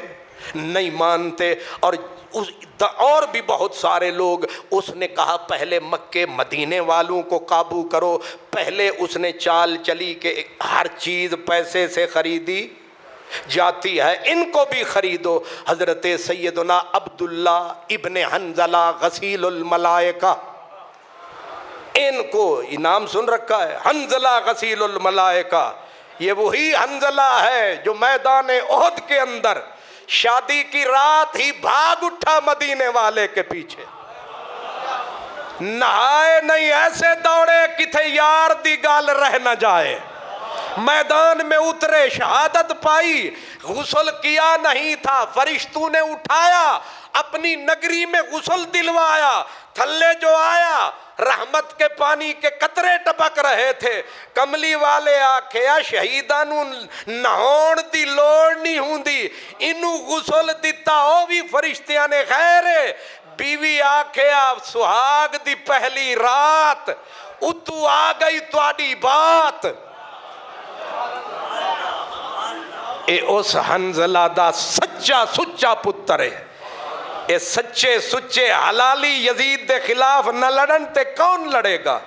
نہیں مانتے، اور بھی بہت سارے لوگ۔ اس نے کہا پہلے مکے مدینے والوں کو قابو کرو۔ پہلے اس نے چال چلی کہ ہر چیز پیسے سے خریدی جاتی ہے، ان کو بھی خریدو۔ حضرت سیدنا عبداللہ ابن حنظلہ غسیل الملائکہ، ان کو انعام سن رکھا ہے، حنظلہ غسیل الملائکہ۔ یہ وہی حنظلہ ہے جو میدان احد کے اندر شادی کی رات ہی بھاگ اٹھا مدینے والے کے پیچھے، نہائے نہیں ایسے دوڑے کتے یار دی گال رہ نہ جائے، میدان میں اترے شہادت پائی، غسل کیا نہیں تھا، فرشتوں نے اٹھایا، اپنی نگری میں غسل دلوایا، تھلے جو آیا رحمت کے پانی کے قطرے ٹپک رہے تھے۔ کملی والے آکھیا شہیدانوں نہون دی لوڑ نہیں ہوندی، انہوں غسل دیتا ہو بھی فرشتیاں نے خیرے۔ بیوی آکھیا سہاگ دی پہلی رات اتو آ گئی تواڈی بات۔ اے اس حنظلہ دا سچا سچا پتر ہے، اے سچے سچے حلالی یزید دے خلاف نہ لڑن تے کون لڑے گا؟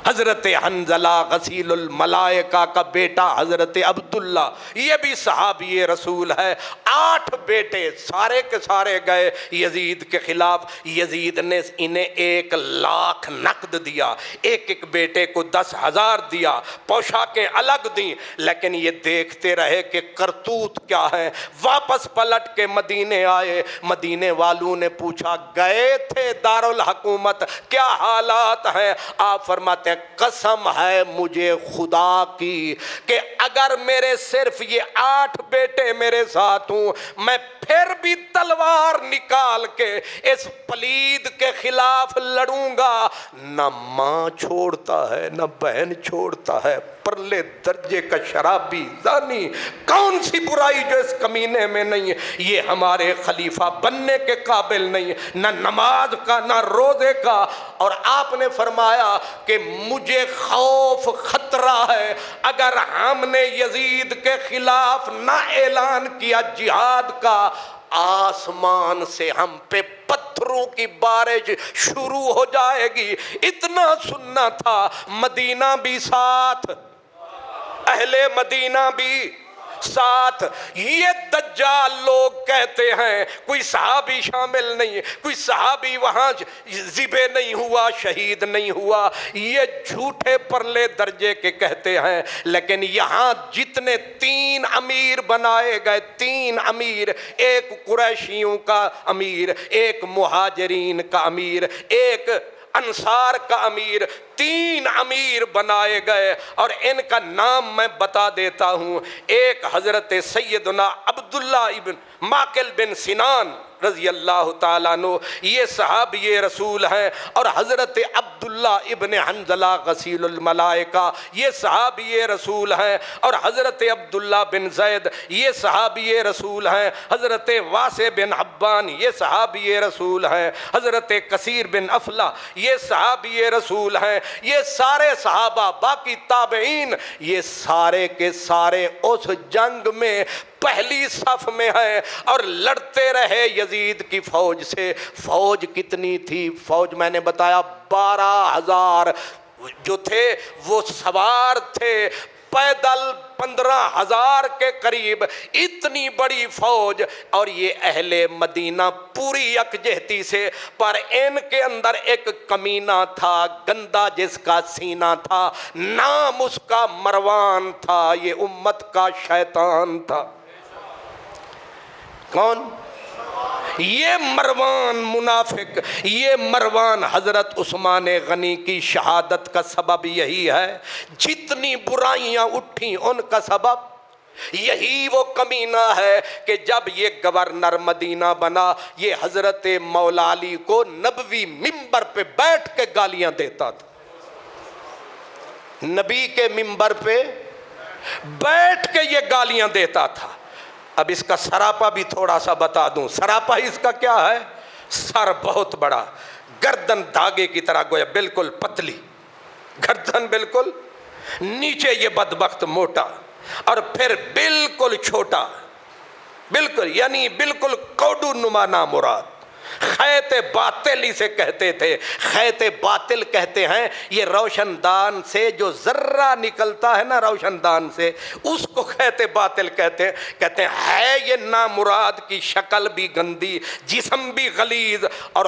حضرت حنظلہ غسیل الملائکہ کا بیٹا حضرت عبداللہ، یہ بھی صحابی رسول ہے۔ 8 بیٹے سارے کے سارے گئے یزید کے خلاف۔ یزید نے انہیں 1 لاکھ نقد دیا، ایک بیٹے کو 10,000 دیا، پوشاکیں الگ دیں، لیکن یہ دیکھتے رہے کہ کرتوت کیا ہے۔ واپس پلٹ کے مدینے آئے، مدینے والوں نے پوچھا گئے تھے دارالحکومت، کیا حالات ہیں؟ آپ فرماتے قسم ہے مجھے خدا کی کہ اگر میرے صرف یہ 8 بیٹے میرے ساتھ ہوں، میں پھر بھی تلوار نکال کے اس پلید کے خلاف لڑوں گا۔ نہ ماں چھوڑتا ہے نہ بہن چھوڑتا ہے، پرلے درجے کا شرابی زانی، کون سی برائی جو اس کمینے میں نہیں ہے؟ یہ ہمارے خلیفہ بننے کے قابل نہیں، نہ نماز کا نہ روزے کا۔ اور آپ نے فرمایا کہ مجھے خوف خطرہ ہے اگر ہم نے یزید کے خلاف نہ اعلان کیا جہاد کا، آسمان سے ہم پہ پتھروں کی بارش شروع ہو جائے گی۔ اتنا سننا تھا، مدینہ بھی ساتھ، اہل مدینہ بھی ساتھ۔ یہ دجال لوگ کہتے ہیں کوئی صحابی شامل نہیں، کوئی صحابی وہاں ذبح نہیں ہوا، شہید نہیں ہوا، یہ جھوٹے پرلے درجے کے کہتے ہیں۔ لیکن یہاں جتنے 3 امیر بنائے گئے، 3 امیر، ایک قریشیوں کا امیر، ایک مہاجرین کا امیر، ایک انصار کا امیر، 3 امیر بنائے گئے، اور ان کا نام میں بتا دیتا ہوں۔ ایک حضرت سیدنا عبداللہ ابن ماقل بن سنان، رضی اللہ تعالیٰ عنہ یہ صحابی رسول ہیں، اور حضرت عبداللہ ابن حنظلہ غسیل الملائکہ یہ صحابی رسول ہیں، اور حضرت عبداللہ بن زید یہ صحابی رسول ہیں، حضرت واسع بن حبان یہ صحابی رسول ہیں، حضرت کثیر بن افلا یہ صحابی رسول ہیں، یہ سارے صحابہ باقی تابعین یہ سارے کے سارے اس جنگ میں پہلی صف میں ہیں اور لڑتے رہے یزید کی فوج سے۔ فوج کتنی تھی؟ فوج میں نے بتایا 12,000 جو تھے وہ سوار تھے، پیدل 15,000 کے قریب، اتنی بڑی فوج۔ اور یہ اہل مدینہ پوری یکجہتی سے، پر ان کے اندر ایک کمینہ تھا، گندا جس کا سینہ تھا، نام اس کا مروان تھا، یہ امت کا شیطان تھا۔ کون؟ یہ مروان منافق، یہ مروان حضرت عثمان غنی کی شہادت کا سبب یہی ہے۔ جتنی برائیاں اٹھیں ان کا سبب یہی وہ کمینہ ہے کہ جب یہ گورنر مدینہ بنا یہ حضرت مولا علی کو نبوی ممبر پہ بیٹھ کے گالیاں دیتا تھا، نبی کے ممبر پہ بیٹھ کے یہ گالیاں دیتا تھا۔ اب اس کا سراپا بھی تھوڑا سا بتا دوں۔ سراپا اس کا کیا ہے؟ سر بہت بڑا، گردن دھاگے کی طرح گویا بالکل پتلی، گردن بالکل نیچے یہ بدبخت موٹا، اور پھر بالکل چھوٹا، بالکل یعنی بالکل کوڈو نما نامراد۔ خیط باطل اسے کہتے تھے۔ خیط باطل کہتے ہیں یہ روشن دان سے جو ذرہ نکلتا ہے نا، روشن دان سے، اس کو خیط باطل کہتے ہیں۔ ہے یہ نامراد کی شکل بھی گندی، جسم بھی غلیظ، اور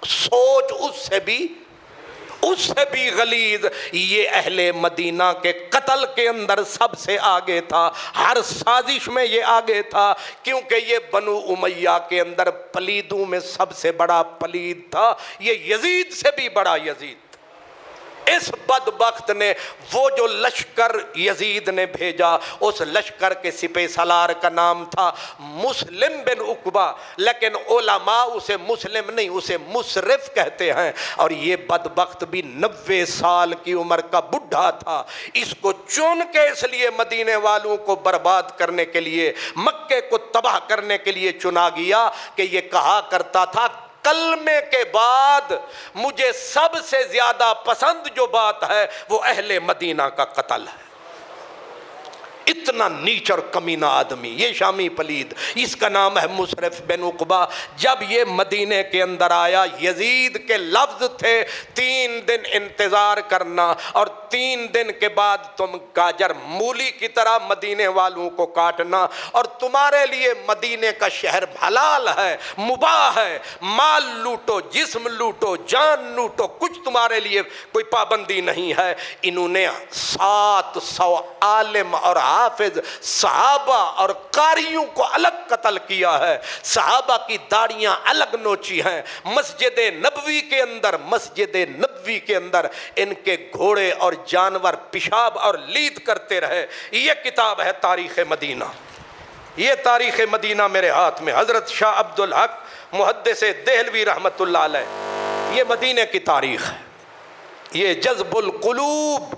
سوچ اس سے بھی غلیظ۔ یہ اہل مدینہ کے قتل کے اندر سب سے آگے تھا، ہر سازش میں یہ آگے تھا، کیونکہ یہ بنو امیہ کے اندر پلیدوں میں سب سے بڑا پلید تھا، یہ یزید سے بھی بڑا یزید۔ اس بدبخت نے وہ جو لشکر یزید نے بھیجا، اس لشکر کے سپہ سالار کا نام تھا مسلم بن عقبہ، لیکن علماء اسے مسلم نہیں، اسے مسرف کہتے ہیں۔ اور یہ بدبخت بھی 90 سال کی عمر کا بڈھا تھا۔ اس کو چن کے اس لیے مدینے والوں کو برباد کرنے کے لیے، مکے کو تباہ کرنے کے لیے چنا گیا کہ یہ کہا کرتا تھا کلمے کے بعد مجھے سب سے زیادہ پسند جو بات ہے وہ اہل مدینہ کا قتل ہے۔ اتنا نیچ اور کمینہ آدمی یہ شامی پلید، اس کا نام ہے مسرف بن عقبہ۔ جب یہ مدینے کے اندر آیا، یزید کے لفظ تھے 3 دن انتظار کرنا، اور 3 دن کے بعد تم گاجر مولی کی طرح مدینے والوں کو کاٹنا، اور تمہارے لیے مدینے کا شہر حلال ہے، مباح ہے، مال لوٹو، جسم لوٹو، جان لوٹو، کچھ تمہارے لیے کوئی پابندی نہیں ہے۔ انہوں نے 700 عالم اور حافظ صحابہ اور قاریوں کو الگ قتل کیا ہے، صحابہ کی داڑیاں الگ نوچی ہیں۔ مسجد نبوی کے اندر ان کے گھوڑے اور جانور پیشاب اور لید کرتے رہے۔ یہ کتاب ہے تاریخ مدینہ، یہ تاریخ مدینہ میرے ہاتھ میں، حضرت شاہ عبد الحق محدث دہلوی رحمت اللہ علیہ، یہ مدینے کی تاریخ ہے، یہ جذب القلوب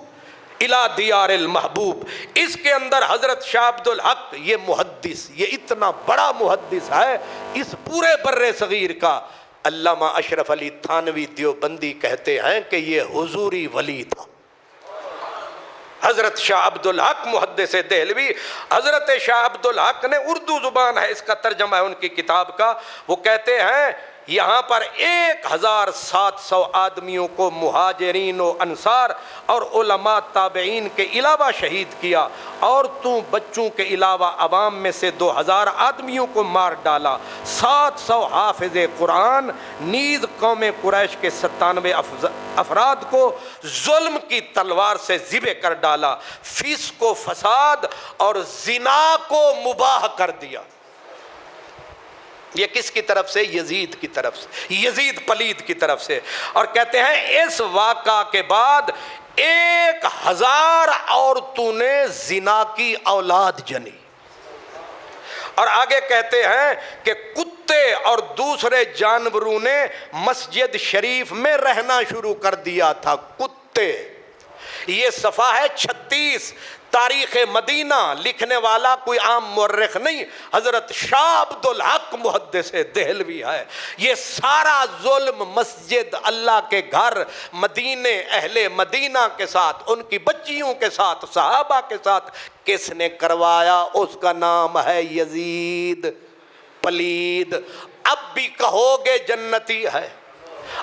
الى دیار المحبوب۔ اس کے اندر حضرت شاہ عبد الحق یہ محدث، یہ اتنا بڑا محدث ہے اس پورے بر صغیر کا، علامہ اشرف علی تھانوی دیوبندی کہتے ہیں کہ یہ حضوری ولی تھا۔ حضرت شاہ عبد الحق محدث دہلوی، حضرت شاہ عبد الحق نے اردو زبان ہے اس کا ترجمہ ہے ان کی کتاب کا، وہ کہتے ہیں یہاں پر 1700 آدمیوں کو مہاجرین و انصار اور علماء تابعین کے علاوہ شہید کیا، اور تو بچوں کے علاوہ عوام میں سے 2000 آدمیوں کو مار ڈالا، 700 حافظ قرآن نیز قوم قریش کے 97 افراد کو ظلم کی تلوار سے ذبح کر ڈالا، فسق و فساد اور زنا کو مباح کر دیا۔ یہ کس کی طرف سے؟ یزید کی طرف سے، یزید پلید کی طرف سے۔ اور کہتے ہیں اس واقعہ کے بعد 1000 عورتوں نے زنا کی اولاد جنی، اور آگے کہتے ہیں کہ کتے کتے اور دوسرے جانوروں نے مسجد شریف میں رہنا شروع کر دیا تھا. کتے. یہ صفحہ ہے 36. تاریخ مدینہ. لکھنے والا کوئی عام مورخ نہیں، حضرت شاہ عبد الحق محدث دہلوی ہے. یہ سارا ظلم مسجد، اللہ کے گھر، مدینے، اہل مدینہ کے ساتھ، ان کی بچیوں کے ساتھ، صحابہ کے ساتھ کس نے کروایا؟ اس کا نام ہے یزید. پلید. اب بھی کہو گے جنتی ہے،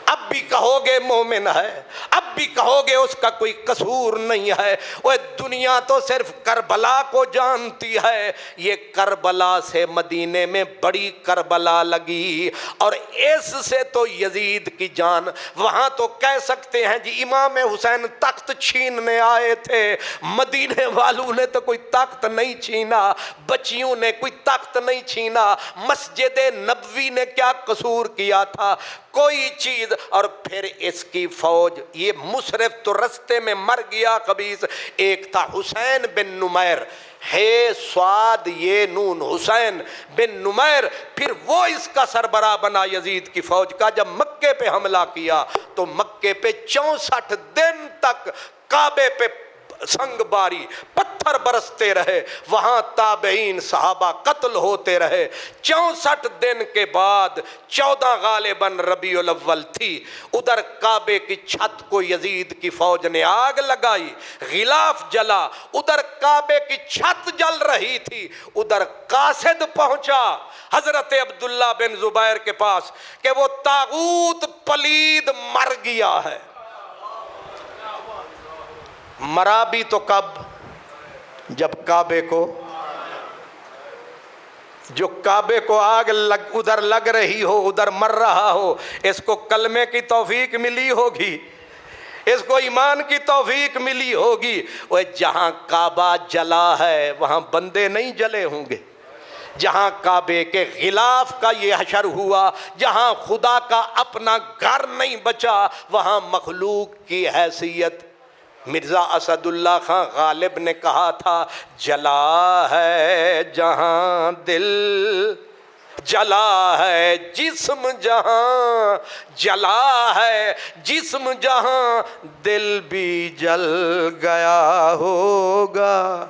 اب بھی کہو گے مومن ہے، اب بھی کہو گے اس کا کوئی قصور نہیں ہے. وہ دنیا تو صرف کربلا کو جانتی ہے. یہ کربلا سے مدینے میں بڑی کربلا لگی، اور اس سے تو یزید کی جان. وہاں تو کہہ سکتے ہیں جی امام حسین تخت چھیننے آئے تھے، مدینے والوں نے تو کوئی تخت نہیں چھینا، بچیوں نے کوئی تخت نہیں چھینا. مسجد نبوی نے کیا قصور کیا تھا؟ کوئی چیز. اور پھر اس کی فوج، یہ مصرف تو رستے میں مر گیا خبیث. ایک تھا حسین بن نمیر، ہے سواد یہ نون، حسین بن نمیر. پھر وہ اس کا سربراہ بنا یزید کی فوج کا. جب مکے پہ حملہ کیا تو مکے پہ 64 دن تک کعبے پہ سنگ باری، پتھر برستے رہے، وہاں تابعین صحابہ قتل ہوتے رہے. 64 دن کے بعد 14 غالباً ربیع الاول تھی، ادھر کعبے کی چھت کو یزید کی فوج نے آگ لگائی، غلاف جلا. ادھر کعبے کی چھت جل رہی تھی، ادھر قاصد پہنچا حضرت عبداللہ بن زبیر کے پاس کہ وہ طاغوت پلید مر گیا ہے. مرا بھی تو کب؟ جب کعبے کو، جو کعبے کو آگ ادھر لگ رہی ہو، ادھر مر رہا ہو. اس کو کلمے کی توفیق ملی ہوگی، اس کو ایمان کی توفیق ملی ہوگی. وہ جہاں کعبہ جلا ہے وہاں بندے نہیں جلے ہوں گے. جہاں کعبے کے غلاف کا یہ حشر ہوا، جہاں خدا کا اپنا گھر نہیں بچا، وہاں مخلوق کی حیثیت. مرزا اسد اللہ خان غالب نے کہا تھا جلا ہے جہاں دل، جلا ہے جسم جہاں، جلا ہے جسم جہاں دل بھی جل گیا ہوگا.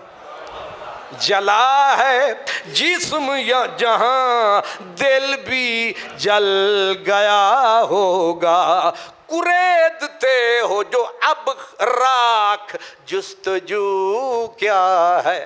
جلا ہے جسم جہاں دل بھی جل گیا ہوگا. کریدتے ہو جو اب راکھ جستجو کیا ہے،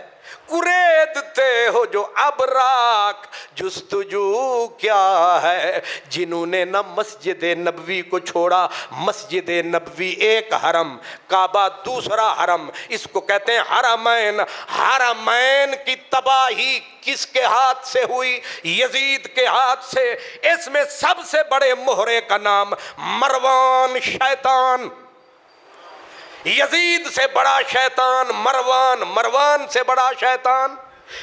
کریدتے ہو جو اب راکھ جستجو کیا ہے. جنہوں نے نہ مسجد نبوی کو چھوڑا، مسجد نبوی ایک حرم، کعبہ دوسرا حرم، اس کو کہتے ہیں حرمین. حرمین کی تباہی کس کے ہاتھ سے ہوئی؟ یزید کے ہاتھ سے. اس میں سب سے بڑے مہرے کا نام مروان شیطان. یزید سے بڑا شیطان مروان، مروان سے بڑا شیطان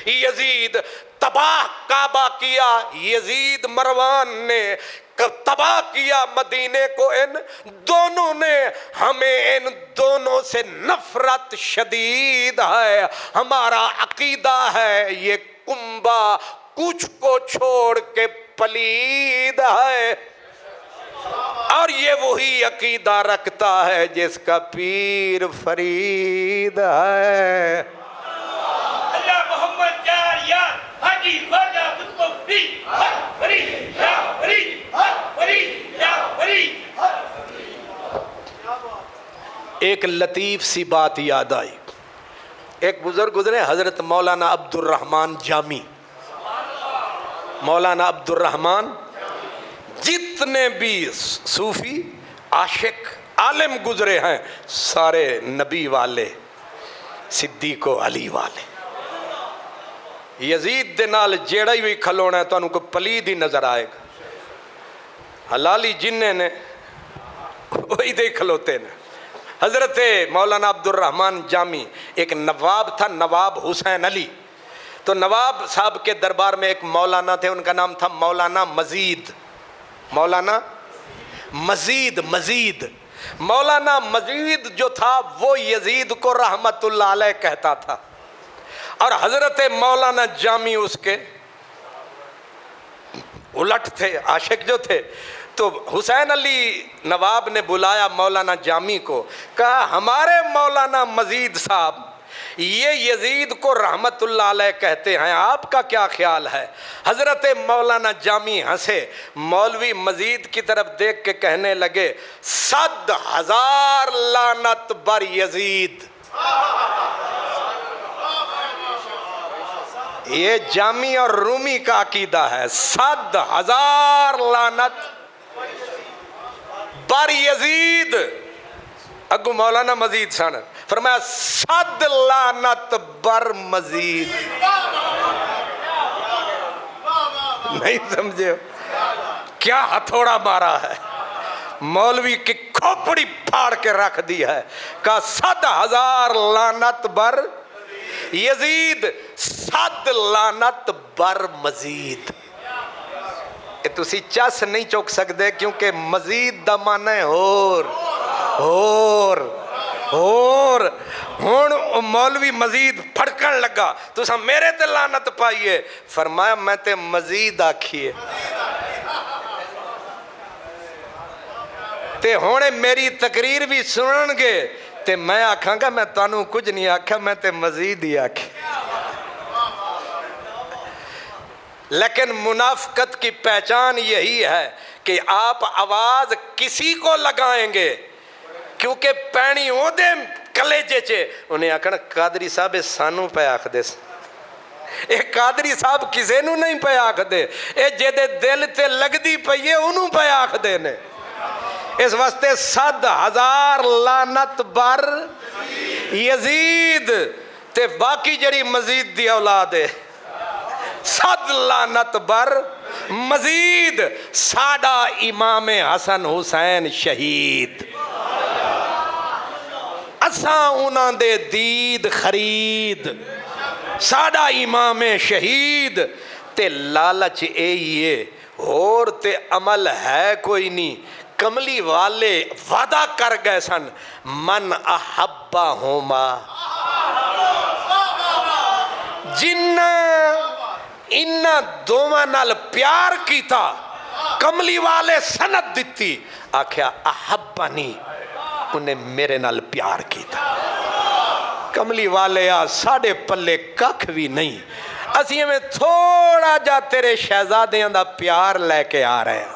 یزید. تباہ کعبہ کیا یزید، مروان نے تباہ کیا مدینے کو ان دونوں نے. ہمیں ان دونوں سے نفرت شدید ہے. ہمارا عقیدہ ہے یہ کنبہ کچھ کو چھوڑ کے پلید ہے، اور یہ وہی عقیدہ رکھتا ہے جس کا پیر فرید ہے. اللہ محمد جار یار حاجی واجہ خطبہ بھی ہر فرید یا فرید ہر فرید یا فرید. ایک لطیف سی بات یاد آئی. ایک بزرگ گزرے حضرت مولانا عبد الرحمن جامی. مولانا عبد الرحمن، جتنے بھی صوفی عاشق عالم گزرے ہیں سارے نبی والے، صدیق و علی والے. یزید دے نال جیڑا ہی کھلونا ہے تو انہوں کو پلید ہی نظر آئے گا. حلالی جننے نے وہی دے کھلوتے نے. حضرت مولانا عبد الرحمن جامی ایک نواب تھا، نواب حسین علی. تو نواب صاحب کے دربار میں ایک مولانا تھے، ان کا نام تھا مولانا مزید. مولانا مزید. مولانا مزید جو تھا وہ یزید کو رحمت اللہ علیہ کہتا تھا، اور حضرت مولانا جامی الٹ تھے، عاشق جو تھے. تو حسین علی نواب نے بلایا مولانا جامی کو، کہا ہمارے مولانا مزید صاحب یہ یزید کو رحمت اللہ علیہ کہتے ہیں، آپ کا کیا خیال ہے؟ حضرت مولانا جامی ہنسے، مولوی مزید کی طرف دیکھ کے کہنے لگے 100,000 لعنت بر یزید. یہ جامی اور رومی کا عقیدہ ہے، 100,000 لعنت بر یزید. اگو مولانا مزید سن فرمایا 100 لعنت بر مزید. نہیں سمجھے کیا ہتھوڑا مارا ہے، مولوی کی کھوپڑی پھاڑ کے رکھ دی ہے. کہا 100,000 لعنت بر یزید، 100 لعنت بر مزید. تسی چس نہیں چوک سکتے کیونکہ مزید دا معنی ہے اور ہون مولوی مزید پھڑکن لگا تسا میرے تے لعنت پائیے. فرمایا میں تے مزید آکھیے تے ہونے میری تقریر بھی سنن گے تے میں آکھاں گا میں تانوں کچھ نہیں آکھا، میں تے مزید ہی آکھے. لیکن منافقت کی پہچان یہی ہے کہ آپ آواز کسی کو لگائیں گے کیونکہ پینی ہو دے کلیجے چے انہیں آکھنا قادری صاحب سانو پہ آکھ دے. اے قادری صاحب کسے نو نہیں پہ آکھ دے، اے جدے دل تے لگ دی پئیے انہوں پہ آکھ دے نے. اس واسطے 100,000 لعنت بر یزید تے باقی جڑی مزید دی اولاد ہے 100 لعنت بر مزید. ساڈا امام حسن حسین شہید، اساں انہاں دے دید خرید. ساڈا امام شہید تے لالچ ایئے اور تے عمل ہے کوئی نہیں. کملی والے وعدہ کر گئے سن من احبہما، جنہ انہاں دوواں نال پیار کیتا کملی والے سند دیتی آکھیا احبانی، انہیں میرے نال پیار کیتا. کملی والے ساڑھے پلے ککھ بھی نہیں، اسی میں تھوڑا جا تیرے شہزادیاں دا پیار لے کے آ رہے ہیں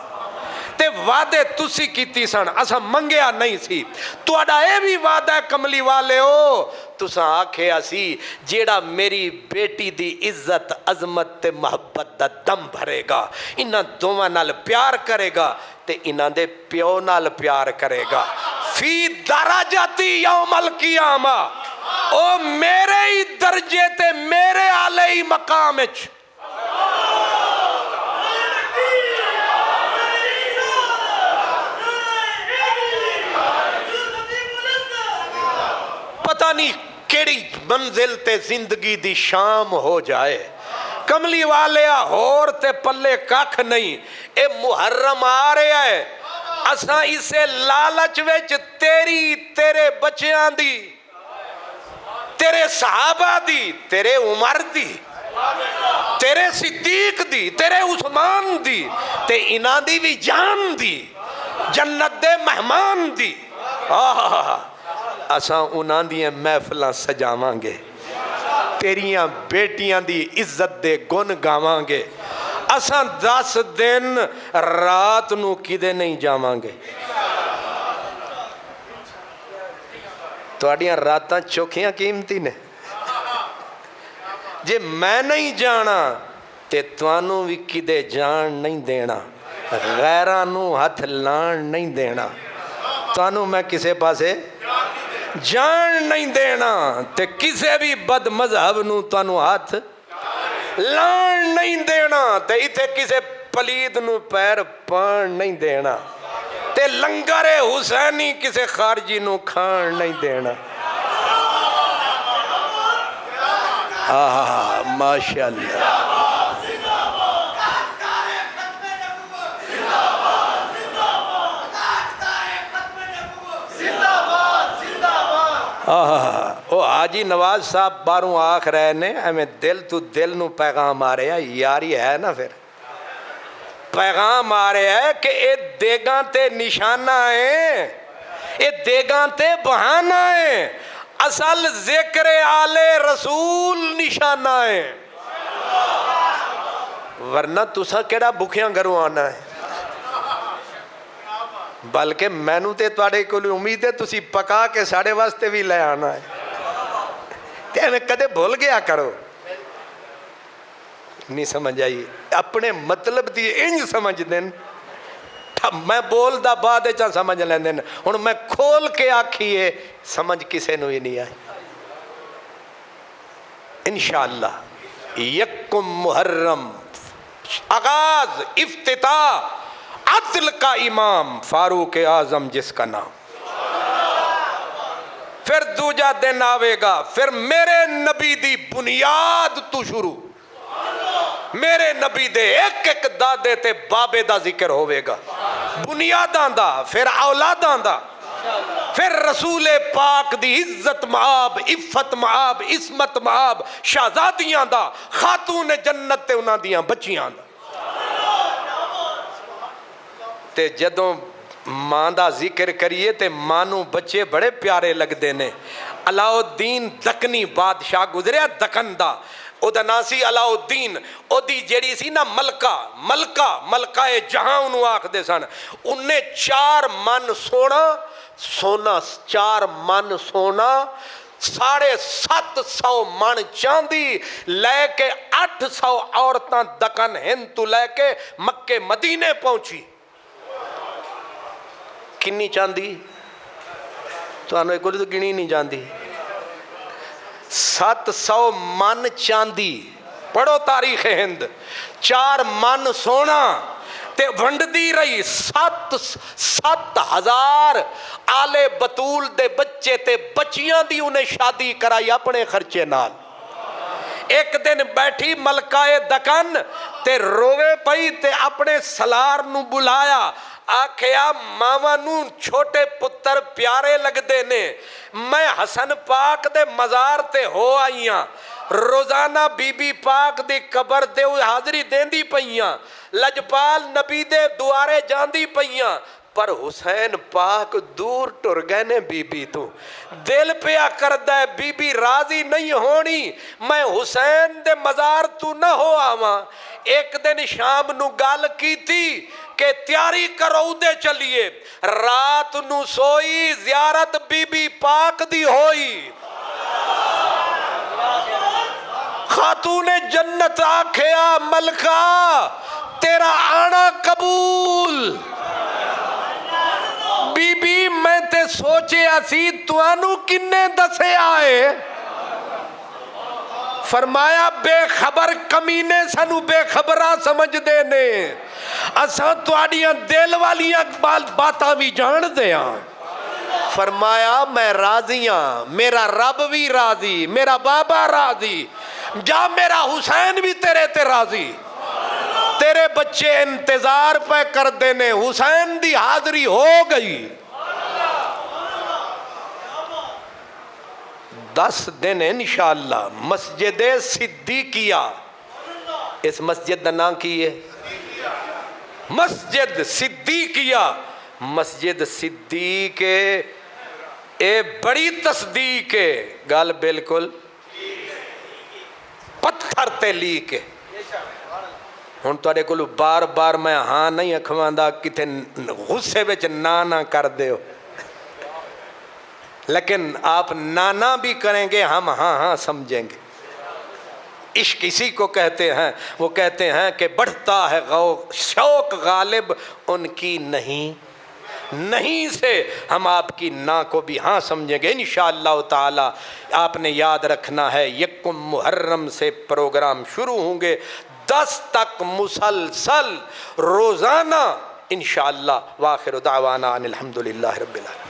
تے وعدے تسی کیتی سن اسا منگیا نہیں سی. تہاڈا اے بھی وعدہ کملی والے ہو تساں آکھے اسی جیڑا میری بیٹی دی عزت عظمت تے محبت دا دم بھرے گا انہاں دوواں نال پیار کرے گا تے انہاں دے پیو نال پیار کرے گا. فی درجاتی یوم القیامہ، او میرے ہی درجے تے میرے علیہ مقام اچ. پتہ نہیں کیڑی منزل تے زندگی دی شام ہو جائے. کملی والے ہور تے پلے ککھ نہیں. اے محرم آ رہا ہے، اساں اسے لالچ وچ تیری تیرے بچیاں دی، تیرے صحابہ دی، تیرے عمر دی، تیرے صدیق دی، تیرے عثمان دی تے انہاں دی بھی جان دی، جنت دے مہمان دی. اساں انہاں دی محفلاں سجاواں گے، تیریاں بیٹیاں دی عزت دے گن گاواں گے. اساں 10 دن رات نو کدے نہیں جاواں گے. تواڈیاں راتاں چوکھیاں قیمتی نے. جے میں نہیں جانا تے توانوں بھی کدے جان نہیں دینا، غیراں نو ہاتھ لان نہیں دینا. توانوں میں کسے پاسے جان نہیں دینا تے کسے بھی بد مذہب نو توانوں ہاتھ لان نہیں دینا تے ایتھے کسے پلید نو پیر پان نہیں دینا تے لنگر حسینی کسے خارجی نو کھان نہیں دینا. ماشاءاللہ. او حاجی نواز صاحب باروں آکھ رہے نے ہمیں دل تو دل نو پیغام آ رہے ہیں، یاری ہے نا. پھر پیغام آ رہا ہے کہ یہ دیگاں تے نشانہ ہے، یہ دیگاں تے بہانہ ہے، اصل ذکر آل رسول نشانہ ہے، ورنہ تسا کیڑا بکھیاں گھروں آنا ہے؟ بلکہ مینوں تے تواڈے کول امید ہے تسی پکا کے ساڑے واسطے بھی لے آنا ہے، تے میں کدے بھول گیا کرو، نہیں سمجھ آئی؟ اپنے مطلب دی انج سمجھ دین، میں بول دا بعد چاہ سمجھ لین دین، ہن میں کھول کے آکھیے سمجھ کسے نو ہی نہیں آئی۔ انشاءاللہ یکم محرم آغاز افتتاح عدل کا امام فاروق اعظم جس کا نام، پھر دوجا دن آوے گا، پھر میرے نبی دی بنیاد تو شروع، میرے نبی دے ایک ایک دادے تے بابے دا ذکر ہوئے گا، بنیاداں دا، پھر اولاداں دا، پھر رسول پاک دی عزت معاب، عفت معاب، عصمت معاب، شہزادیاں دا، خاتون جنت تے انہاں دیاں بچیاں دا۔ تے جدوں ماں دا ذکر کریے تے مانوں بچے بڑے پیارے لگ دینے۔ علاء الدین دکنی بادشاہ گزریا دکن دا، او دا ناسی علاء الدین، او دی جیڑی سی نا ملکہ جہاں انہوں آکھ دے سن، انہیں 4 من سونا 4 من سونا 750 من چاندی لے کے 800 عورتاں دکن ہند تو لے کے مکے مدینے پہنچی۔ کنی چاندی تو آنو ایک تو گنی نہیں جاندی، 700 من چاندی، پڑھو تاریخ ہند، 4 من سونا تے ونڈ دی رہی 7,000 آلے بطول دے بچے تے بچیاں دی انہیں شادی کرائی اپنے خرچے نال۔ ایک دن بیٹھی ملکہ دکن تے روے پئی تے اپنے سلار نو بلایا، آکھیا ماما نو چھوٹے پتر پیارے لگ دینے، میں حسن پاک دے مزار تے ہو آئیاں، روزانہ بی بی پاک دی قبر دے حاضری دیندی پئیاں، لجپال نبی دے دوارے جاندی پئیاں، پر حسین پاک دور ٹر گئے نے بی بی تو، دل پیا کردہ ہے بی بی راضی نہیں ہونی، میں حسین دے مزار تو نہ ہو آواں۔ ایک دن شام نو گال کی تھی کہ تیاری کرو دے چلیے، رات نو سوئی زیارت بی بی پاک دی ہوئی، خاتون جنت آکھیا ملکہ تیرا آنا قبول، بی بی میں تے سوچے اسی توانو کنے دسے آئے، فرمایا بے خبر کمینے سنو بے خبرہ سمجھ دینے، اساں تواڈیاں دل والیاں باتاں بھی جان دیاں۔ فرمایا میں راضیاں، میرا رب بھی راضی، میرا بابا راضی، جا میرا حسین بھی تیرے تے راضی، تیرے بچے انتظار پہ کر دینے، حسین دی حاضری ہو گئی۔ 10 دن انشاءاللہ مسجد صدیقیہ، اس مسجد دا نام کی ہے مسجد صدیقیہ، مسجد صدیق اے بڑی تصدیق ہے، گال بالکل پتھر تے لیک ہے۔ ہن تواڈے کولوں بار بار میں ہاں نہیں اکھواندا، کتے غصے وچ نہ کر دیو، لیکن آپ نانا بھی کریں گے ہم ہاں سمجھیں گے۔ عشق اسی کو کہتے ہیں، وہ کہتے ہیں کہ بڑھتا ہے شوق غالب ان کی نہیں سے ہم آپ کی نا کو بھی ہاں سمجھیں گے انشاءاللہ تعالی۔ آپ نے یاد رکھنا ہے یکم محرم سے پروگرام شروع ہوں گے، 10 تک مسلسل روزانہ انشاءاللہ۔ وآخر دعوانا ان الحمدللہ رب العالمین۔